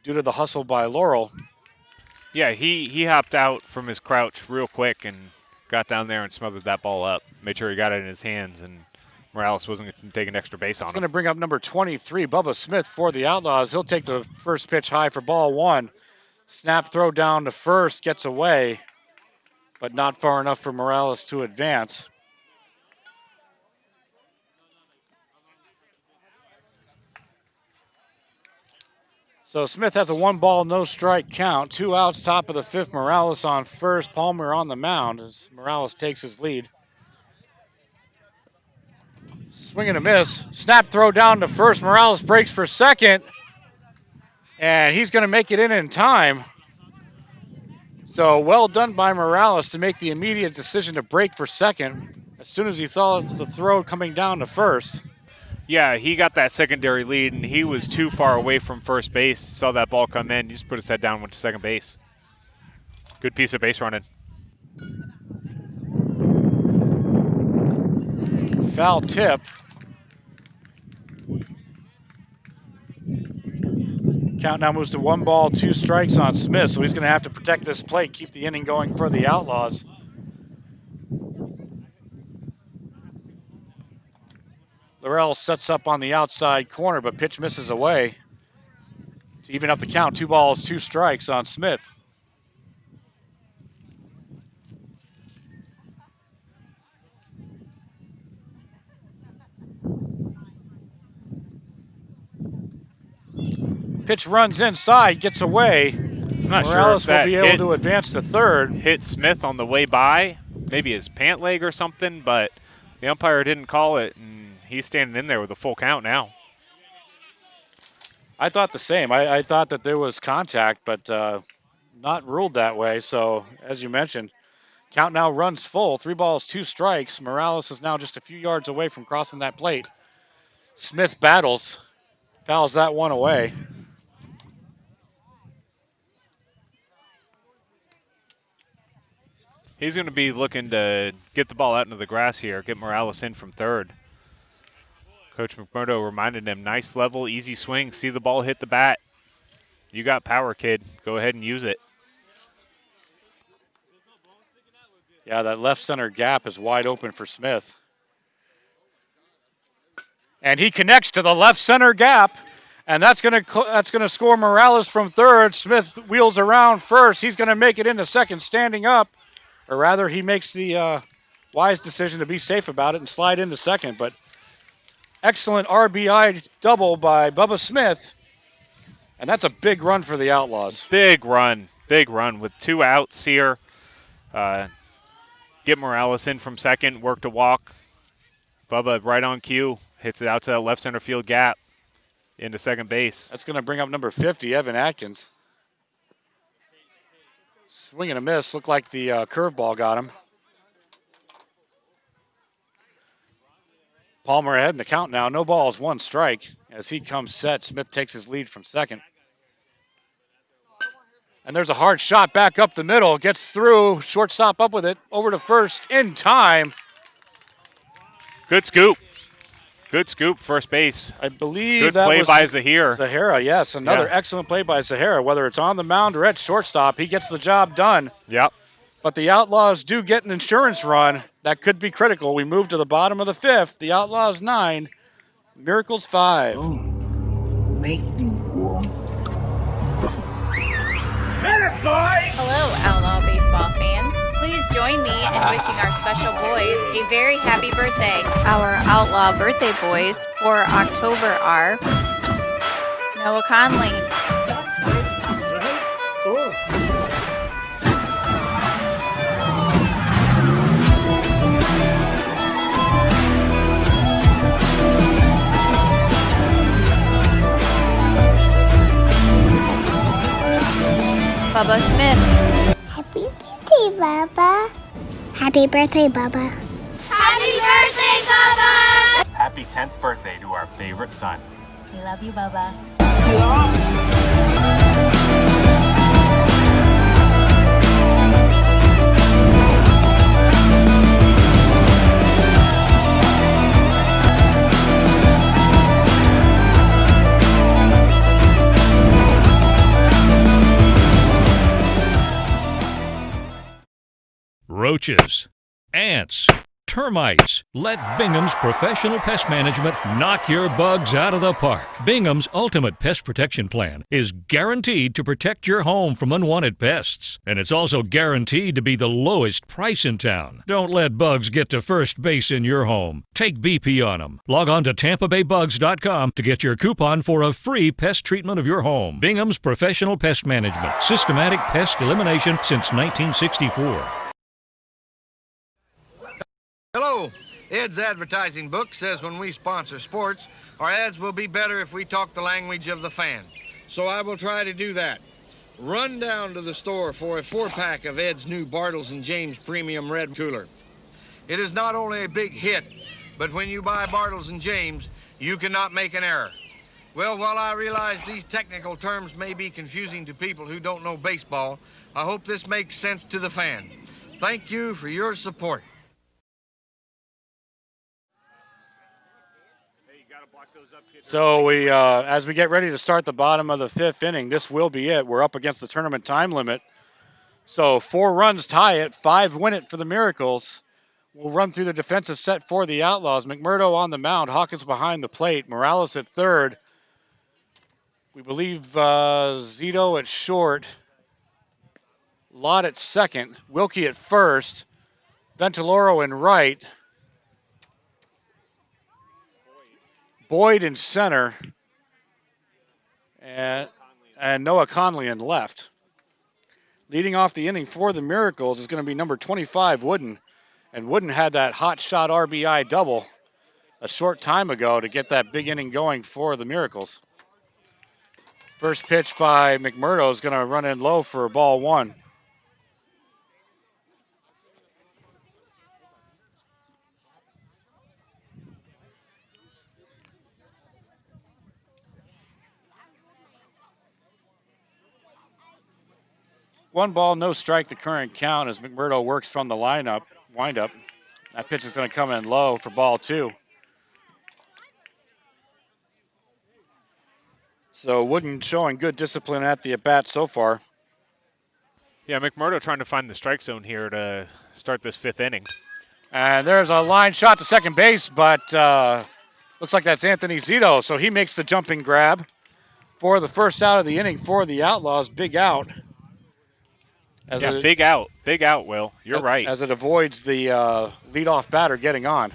[SPEAKER 1] due to the hustle by Laurel.
[SPEAKER 2] Yeah, he hopped out from his crouch real quick and got down there and smothered that ball up. Made sure he got it in his hands, and Morales wasn't going to take an extra base on him.
[SPEAKER 1] He's going to bring up number 23, Bubba Smith, for the Outlaws. He'll take the first pitch high for ball 1. Snap throw down to first, gets away, but not far enough for Morales to advance. So Smith has a 1 ball, no strike count. 2 outs, top of the 5th. Morales on first, Palmer on the mound as Morales takes his lead. Swing and a miss. Snap throw down to first. Morales breaks for second, and he's going to make it in time. So well done by Morales to make the immediate decision to break for second as soon as he saw the throw coming down to first.
[SPEAKER 2] Yeah, he got that secondary lead, and he was too far away from first base. Saw that ball come in, he just put his head down, went to second base. Good piece of base running.
[SPEAKER 1] Foul tip. Count now moves to 1 ball, 2 strikes on Smith, so he's going to have to protect this plate, keep the inning going for the Outlaws. Laurel sets up on the outside corner, but pitch misses away to even up the count. 2 balls, 2 strikes on Smith. Pitch runs inside, gets away.
[SPEAKER 2] I'm not
[SPEAKER 1] Morales
[SPEAKER 2] sure if
[SPEAKER 1] will be able to advance to third.
[SPEAKER 2] Hit Smith on the way by, maybe his pant leg or something, but the umpire didn't call it, and he's standing in there with a full count now.
[SPEAKER 1] I thought the same. I thought that there was contact, but not ruled that way. So, as you mentioned, count now runs full. 3 balls, 2 strikes. Morales is now just a few yards away from crossing that plate. Smith battles, fouls that one away.
[SPEAKER 2] He's going to be looking to get the ball out into the grass here, get Morales in from third. Coach McMurdo reminded him, nice level, easy swing, see the ball hit the bat. You got power, kid. Go ahead and use it.
[SPEAKER 1] Yeah, that left center gap is wide open for Smith. And he connects to the left center gap, and that's going to score Morales from third. Smith wheels around first. He's going to make it into second standing up. Or rather, he makes the wise decision to be safe about it and slide into second. But excellent RBI double by Bubba Smith. And that's a big run for the Outlaws.
[SPEAKER 2] Big run with 2 outs here. Get Morales in from second, work to walk. Bubba right on cue, hits it out to that left center field gap into second base.
[SPEAKER 1] That's going to bring up number 50, Evan Atkins. Swing and a miss. Looked like the curveball got him. Palmer ahead in the count now. No balls, 1 strike. As he comes set, Smith takes his lead from second. And there's a hard shot back up the middle. Gets through. Shortstop up with it. Over to first in time.
[SPEAKER 2] Good scoop. Good scoop, first base.
[SPEAKER 1] I believe
[SPEAKER 2] good
[SPEAKER 1] that
[SPEAKER 2] play
[SPEAKER 1] was
[SPEAKER 2] by Zahir.
[SPEAKER 1] Zahira, yes. Another excellent play by Zahira. Whether it's on the mound or at shortstop, he gets the job done.
[SPEAKER 2] Yep.
[SPEAKER 1] But the Outlaws do get an insurance run. That could be critical. We move to the bottom of the 5th. The Outlaws 9, Miracles 5.
[SPEAKER 3] Oh. Make me warm.
[SPEAKER 5] Hello, Outlaw baseball fans. Please join me in wishing our special boys a very happy birthday. Our Outlaw birthday boys for October are Noah Conley, Bubba Smith.
[SPEAKER 4] Happy birthday, Bubba. Happy birthday, Bubba.
[SPEAKER 10] Happy birthday, Bubba!
[SPEAKER 22] Happy 10th birthday to our favorite son.
[SPEAKER 10] We love you, Bubba.
[SPEAKER 15] Roaches, ants, termites. Let Bingham's Professional Pest Management knock your bugs out of the park. Bingham's Ultimate Pest Protection Plan is guaranteed to protect your home from unwanted pests. And it's also guaranteed to be the lowest price in town. Don't let bugs get to first base in your home. Take BP on them. Log on to TampaBayBugs.com to get your coupon for a free pest treatment of your home. Bingham's Professional Pest Management. Systematic pest elimination since 1964.
[SPEAKER 21] Hello. Ed's advertising book says when we sponsor sports, our ads will be better if we talk the language of the fan. So I will try to do that. Run down to the store for a 4-pack of Ed's new Bartles & James Premium Red Cooler. It is not only a big hit, but when you buy Bartles & James, you cannot make an error. Well, while I realize these technical terms may be confusing to people who don't know baseball, I hope this makes sense to the fan. Thank you for your support.
[SPEAKER 1] So we, as we get ready to start the bottom of the 5th inning, this will be it. We're up against the tournament time limit. So 4 runs tie it, 5 win it for the Miracles. We'll run through the defensive set for the Outlaws. McMurdo on the mound, Hawkins behind the plate, Morales at third. We believe Zito at short, Lott at second, Wilkie at first, Ventiloro in right, Boyd in center, and Noah Conley in left. Leading off the inning for the Miracles is going to be number 25, Wooden. And Wooden had that hot shot RBI double a short time ago to get that big inning going for the Miracles. First pitch by McMurdo is going to run in low for ball 1. One ball, no strike, the current count as McMurdo works from the windup. That pitch is going to come in low for ball 2. So Wooden showing good discipline at the at-bat so far.
[SPEAKER 2] Yeah, McMurdo trying to find the strike zone here to start this 5th inning.
[SPEAKER 1] And there's a line shot to second base, but looks like that's Anthony Zito. So he makes the jumping grab for the first out of the inning for the Outlaws. Big out.
[SPEAKER 2] Big out. Big out, Will. You're right.
[SPEAKER 1] As it avoids the leadoff batter getting on.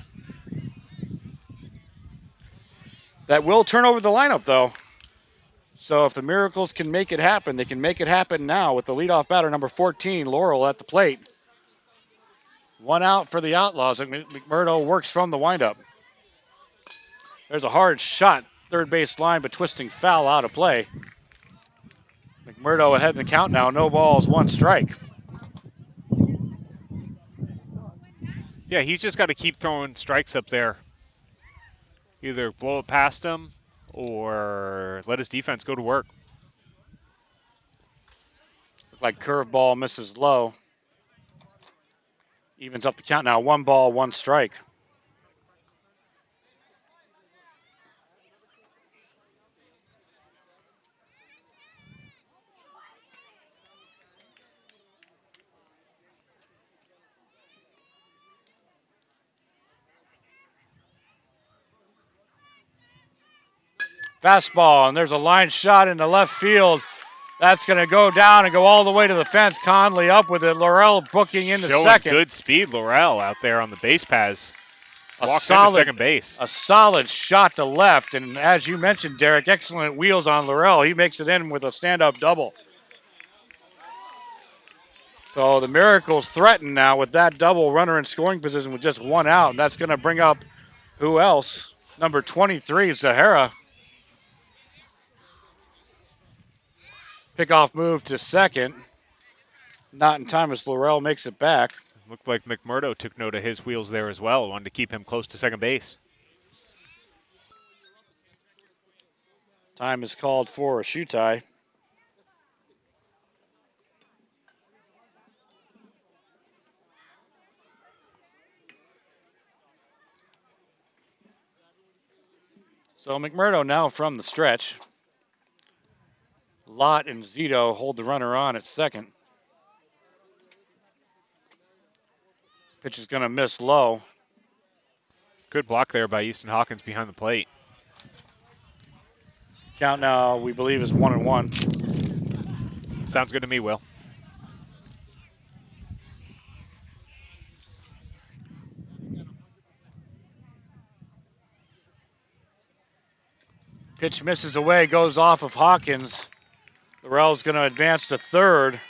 [SPEAKER 1] That will turn over the lineup, though. So if the Miracles can make it happen, they can make it happen now with the leadoff batter, number 14, Laurel, at the plate. 1 out for the Outlaws, and McMurdo works from the windup. There's a hard shot, third base line, but twisting foul out of play. McMurdo ahead in the count now, no balls, 1 strike.
[SPEAKER 2] Yeah, he's just got to keep throwing strikes up there. Either blow it past him or let his defense go to work.
[SPEAKER 1] Look like curveball misses low. Evens up the count now, 1 ball, 1 strike. Fastball, and there's a line shot into left field. That's going to go down and go all the way to the fence. Conley up with it. Laurel booking into second.
[SPEAKER 2] Good speed, Laurel out there on the base paths. Walks into second base.
[SPEAKER 1] A solid shot to left, and as you mentioned, Derek, excellent wheels on Laurel. He makes it in with a stand-up double. So the Miracles threaten now with that double, runner in scoring position with just 1 out. And that's going to bring up who else? Number 23, Zahara. Pickoff move to second. Not in time as Laurel makes it back.
[SPEAKER 2] Looked like McMurdo took note of his wheels there as well. Wanted to keep him close to second base.
[SPEAKER 1] Time is called for a shoe tie. So McMurdo now from the stretch. Lott and Zito hold the runner on at second. Pitch is going to miss low.
[SPEAKER 2] Good block there by Easton Hawkins behind the plate.
[SPEAKER 1] Count now, we believe, is 1-1.
[SPEAKER 2] Sounds good to me, Will.
[SPEAKER 1] Pitch misses away, goes off of Hawkins. Laurel's going to advance to third.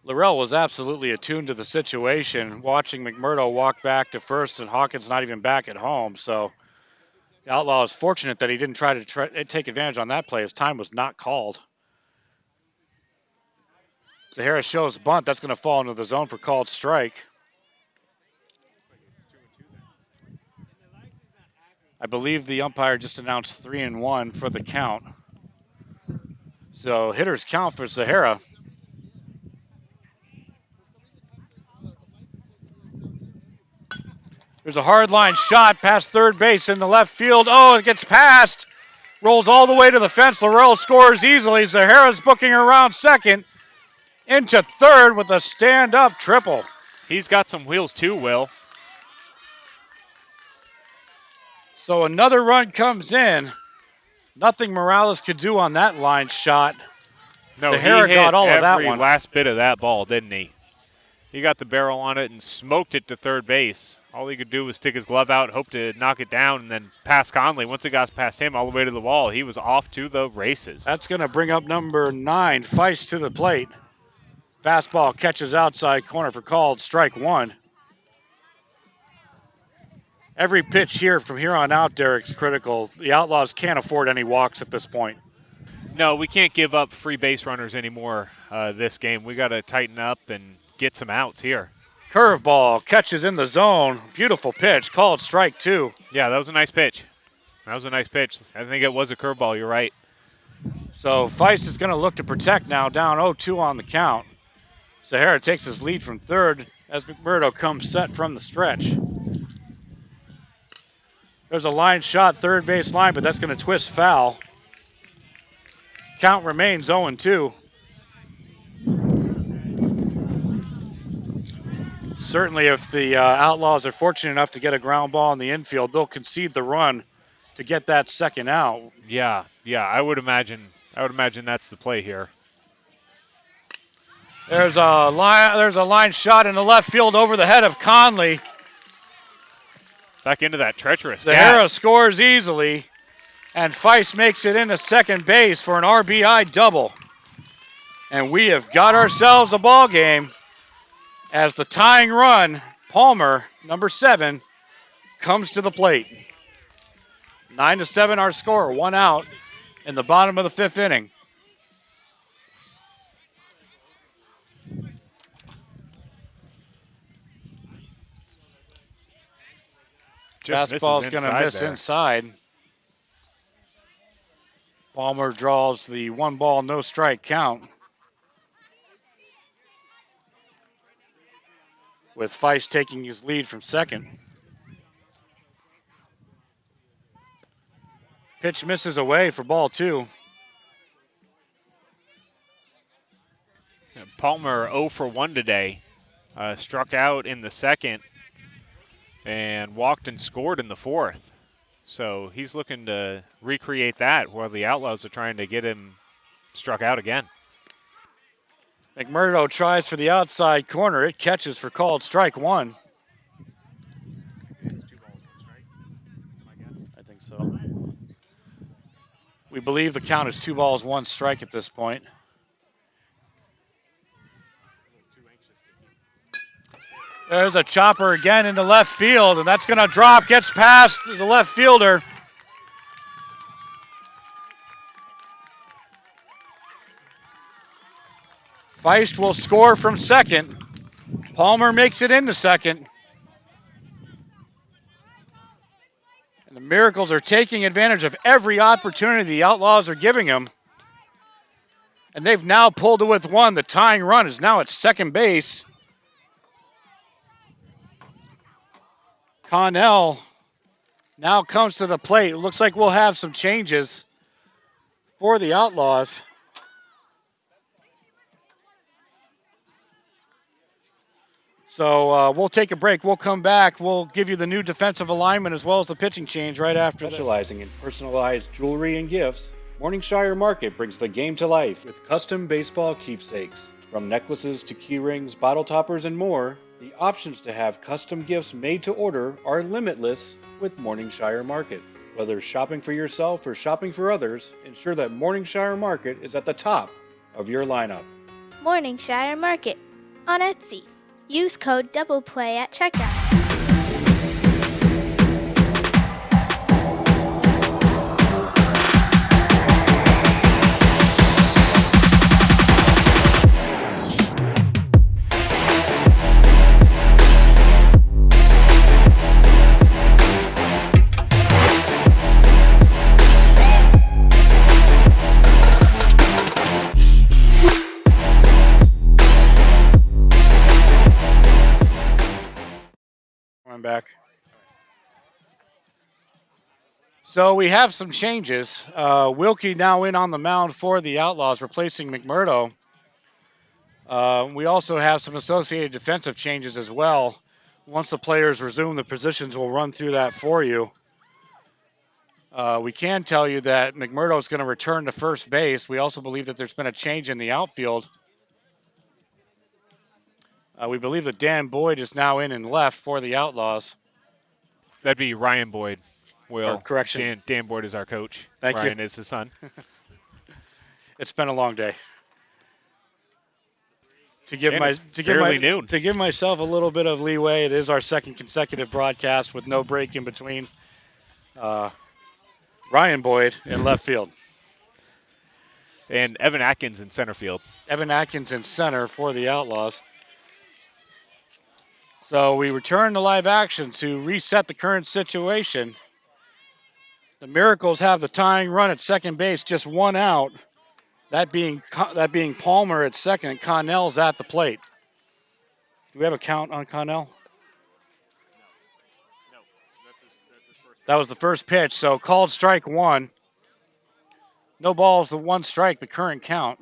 [SPEAKER 1] Laurel was absolutely attuned to the situation, watching McMurdo walk back to first and Hawkins not even back at home. So the Outlaw is fortunate that he didn't try to take advantage on that play. His time was not called. Zahara shows bunt. That's going to fall into the zone for called strike. I believe the umpire just announced 3-1 for the count. So hitters count for Zahara. There's a hard line shot past third base in the left field. Oh, it gets past. Rolls all the way to the fence. Laurel scores easily. Zahara's booking around second. Into third with a stand-up triple.
[SPEAKER 2] He's got some wheels too, Will.
[SPEAKER 1] So another run comes in. Nothing Morales could do on that line shot.
[SPEAKER 2] No,
[SPEAKER 1] Zahara
[SPEAKER 2] he hit
[SPEAKER 1] got all of that
[SPEAKER 2] every
[SPEAKER 1] one.
[SPEAKER 2] last bit of that ball, didn't he? He got the barrel on it and smoked it to third base. All he could do was stick his glove out, hope to knock it down, and then pass Conley. Once it got past him all the way to the wall, he was off to the races.
[SPEAKER 1] That's going to bring up number 9, Feist, to the plate. Fastball catches outside corner for called strike one. Every pitch here from here on out, Derek's critical. The Outlaws can't afford any walks at this point.
[SPEAKER 2] No, we can't give up free base runners anymore this game. We got to tighten up and get some outs here.
[SPEAKER 1] Curveball catches in the zone. Beautiful pitch. Called strike two.
[SPEAKER 2] Yeah, that was a nice pitch. I think it was a curveball. You're right.
[SPEAKER 1] So Feist is going to look to protect now, down 0-2 on the count. Zahara takes his lead from third as McMurdo comes set from the stretch. There's a line shot, third base line, but that's going to twist foul. Count remains 0-2. Certainly if the Outlaws are fortunate enough to get a ground ball in the infield, they'll concede the run to get that second out.
[SPEAKER 2] Yeah, I would imagine that's the play here.
[SPEAKER 1] There's a line shot in the left field over the head of Conley.
[SPEAKER 2] Back into that treacherous
[SPEAKER 1] Zahara scores easily, and Feist makes it into second base for an RBI double. And we have got ourselves a ball game as the tying run, Palmer, number 7, comes to the plate. 9-7 our score, 1 out in the bottom of the 5th inning. Fastball's going to miss inside. Palmer draws the 1-ball, no strike count. With Feist taking his lead from second. Pitch misses away for ball 2.
[SPEAKER 2] Palmer 0 for 1 today. Struck out in the second and walked and scored in the 4th. So he's looking to recreate that while the Outlaws are trying to get him struck out again.
[SPEAKER 1] McMurdo tries for the outside corner. It catches for called strike one. I think so. We believe the count is 2 balls, 1 strike at this point. There's a chopper again into left field, and that's going to drop, gets past the left fielder. Feist will score from second. Palmer makes it into second. And the Miracles are taking advantage of every opportunity the Outlaws are giving them. And they've now pulled it with one. The tying run is now at second base. Connell now comes to the plate. It looks like we'll have some changes for the Outlaws. So we'll take a break. We'll come back. We'll give you the new defensive alignment as well as the pitching change right after this. Specializing in personalized jewelry and gifts, Morningshire Market brings the game to life with custom baseball keepsakes. From necklaces to key rings, bottle toppers, and more, the options to have custom gifts made to order are limitless with Morningshire Market. Whether shopping for yourself or shopping for others, ensure that Morningshire Market is at the top of your lineup.
[SPEAKER 8] Morningshire Market on Etsy. Use code DOUBLEPLAY at checkout.
[SPEAKER 1] I'm back. So we have some changes. Wilkie now in on the mound for the Outlaws, replacing McMurdo. We also have some associated defensive changes as well. Once the players resume the positions, we'll run through that for you. We can tell you that McMurdo is going to return to first base. We also believe that there's been a change in the outfield. We believe that Dan Boyd is now in and left for the Outlaws.
[SPEAKER 2] That'd be Ryan Boyd.
[SPEAKER 1] Or correction.
[SPEAKER 2] Dan Boyd is our coach.
[SPEAKER 1] Thank
[SPEAKER 2] Ryan
[SPEAKER 1] you.
[SPEAKER 2] is his son.
[SPEAKER 1] It's been a long day. To give myself a little bit of leeway, it is our second consecutive broadcast with no break in between. Ryan Boyd in left field.
[SPEAKER 2] And Evan Atkins in center field.
[SPEAKER 1] Evan Atkins in center for the Outlaws. So we return to live action to reset the current situation. The Miracles have the tying run at second base, just one out. That being Palmer at second, and Connell's at the plate. Do we have a count on Connell? No. That was the first pitch, so called strike one. No balls, the one strike, the current count.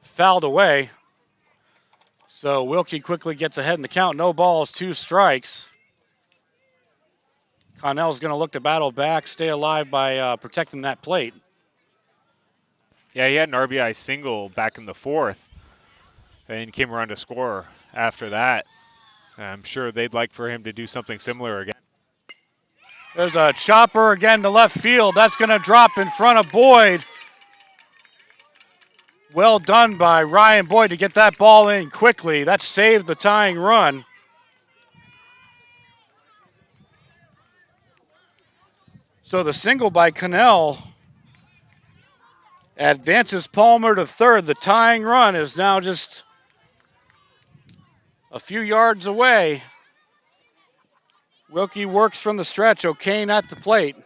[SPEAKER 1] Fouled away. So Wilkie quickly gets ahead in the count. No balls, two strikes. Connell's going to look to battle back, stay alive by protecting that plate.
[SPEAKER 2] Yeah, he had an RBI single back in the fourth and came around to score after that. I'm sure they'd like for him to do something similar again.
[SPEAKER 1] There's a chopper again to left field. That's going to drop in front of Boyd. Well done by Ryan Boyd to get that ball in quickly. That saved the tying run. So the single by Connell advances Palmer to third. The tying run is now just a few yards away. Wilkie works from the stretch. O'Kane at the plate.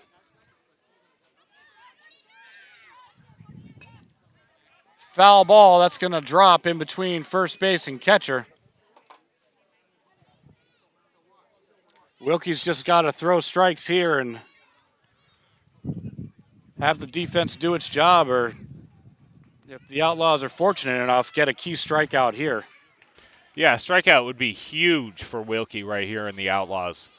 [SPEAKER 1] Foul ball. That's going to drop in between first base and catcher. Wilkie's just got to throw strikes here and have the defense do its job, or if the Outlaws are fortunate enough, get a key strikeout here.
[SPEAKER 2] Yeah, strikeout would be huge for Wilkie right here in the Outlaws.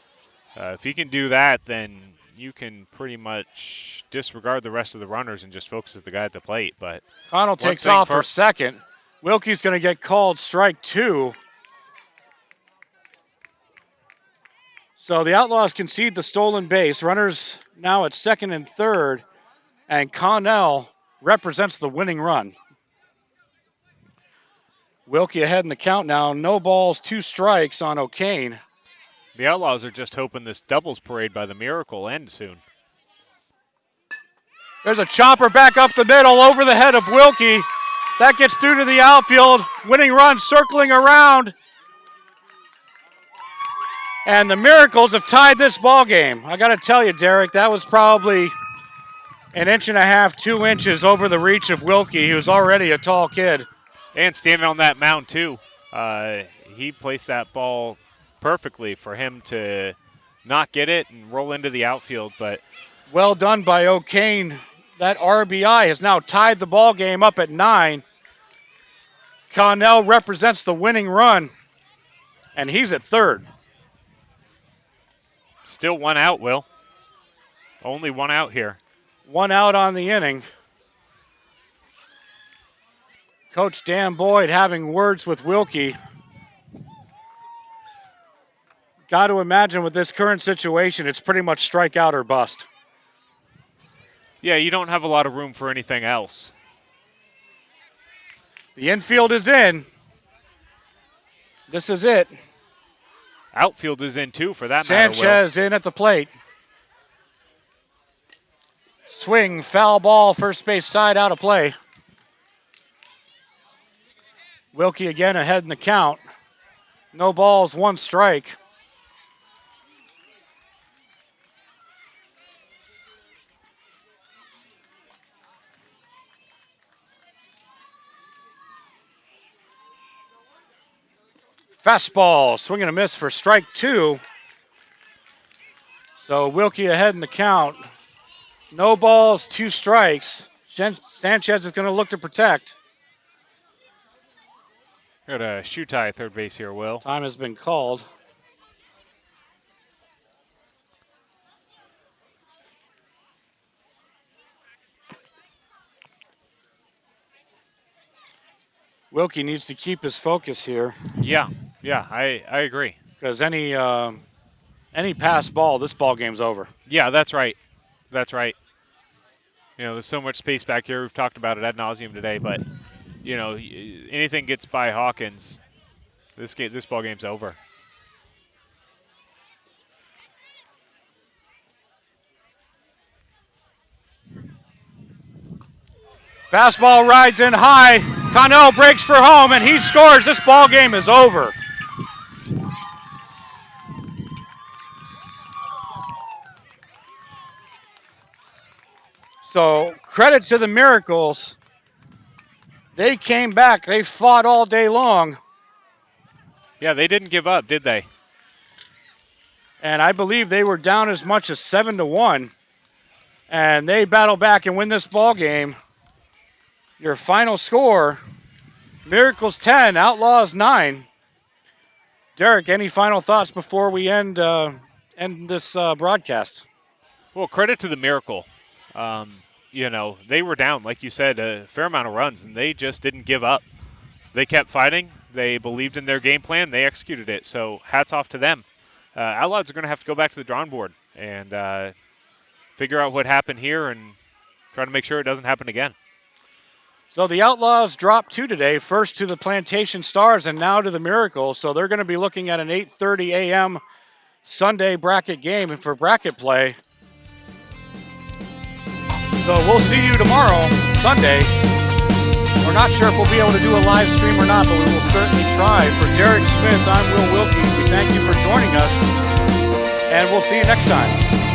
[SPEAKER 2] If he can do that, then you can pretty much disregard the rest of the runners and just focus at the guy at the plate. But
[SPEAKER 1] Connell takes off for second. Wilkie's going to get called strike two. So the Outlaws concede the stolen base. Runners now at second and third. And Connell represents the winning run. Wilkie ahead in the count now. No balls, 2 strikes on O'Kane.
[SPEAKER 2] The Outlaws are just hoping this doubles parade by the Miracle ends soon.
[SPEAKER 1] There's a chopper back up the middle over the head of Wilkie. That gets through to the outfield. Winning run circling around. And the Miracles have tied this ball game. I got to tell you, Derek, that was probably 1.5 inches, 2 inches over the reach of Wilkie, who's already a tall kid.
[SPEAKER 2] And standing on that mound, too. He placed that ball perfectly for him to not get it and roll into the outfield. But
[SPEAKER 1] well done by O'Kane. That RBI has now tied the ball game up at 9. Connell represents the winning run, and he's at third.
[SPEAKER 2] Still 1 out, Will. Only 1 out here.
[SPEAKER 1] 1 out on the inning. Coach Dan Boyd having words with Wilkie. Got to imagine with this current situation, it's pretty much strike out or bust.
[SPEAKER 2] Yeah, you don't have a lot of room for anything else.
[SPEAKER 1] The infield is in. This is it.
[SPEAKER 2] Outfield is in too, for that matter.
[SPEAKER 1] Sanchez in at the plate. Swing, foul ball, first base side, out of play. Wilkie again ahead in the count. No balls, 1 strike. Fastball, swing and a miss for strike 2. So Wilkie ahead in the count. No balls, 2 strikes. Sanchez is going to look to protect.
[SPEAKER 2] Got a shoe tie third base here, Will.
[SPEAKER 1] Time has been called. Wilkie needs to keep his focus here.
[SPEAKER 2] Yeah, I agree.
[SPEAKER 1] Because any pass ball, this ball game's over.
[SPEAKER 2] Yeah, that's right. That's right. You know, there's so much space back here. We've talked about it ad nauseum today, but you know, anything gets by Hawkins, this ball game's over.
[SPEAKER 1] Fastball rides in high. Connell breaks for home, and he scores. This ball game is over. So credit to the Miracles. They came back. They fought all day long.
[SPEAKER 2] Yeah, they didn't give up, did they?
[SPEAKER 1] And I believe they were down as much as 7-1. And they battle back and win this ball game. Your final score, Miracles 10, Outlaws 9. Derek, any final thoughts before we end this broadcast?
[SPEAKER 2] Well, credit to the Miracle. You know, they were down, like you said, a fair amount of runs, and they just didn't give up. They kept fighting. They believed in their game plan. They executed it. So hats off to them. Outlaws are going to have to go back to the drawing board and figure out what happened here and try to make sure it doesn't happen again.
[SPEAKER 1] So the Outlaws dropped 2 today, first to the Plantation Stars and now to the Miracles. So they're going to be looking at an 8:30 a.m. Sunday bracket game for bracket play. So we'll see you tomorrow, Sunday. We're not sure if we'll be able to do a live stream or not, but we will certainly try. For Derek Smith, I'm Will Wilkie. We thank you for joining us, and we'll see you next time.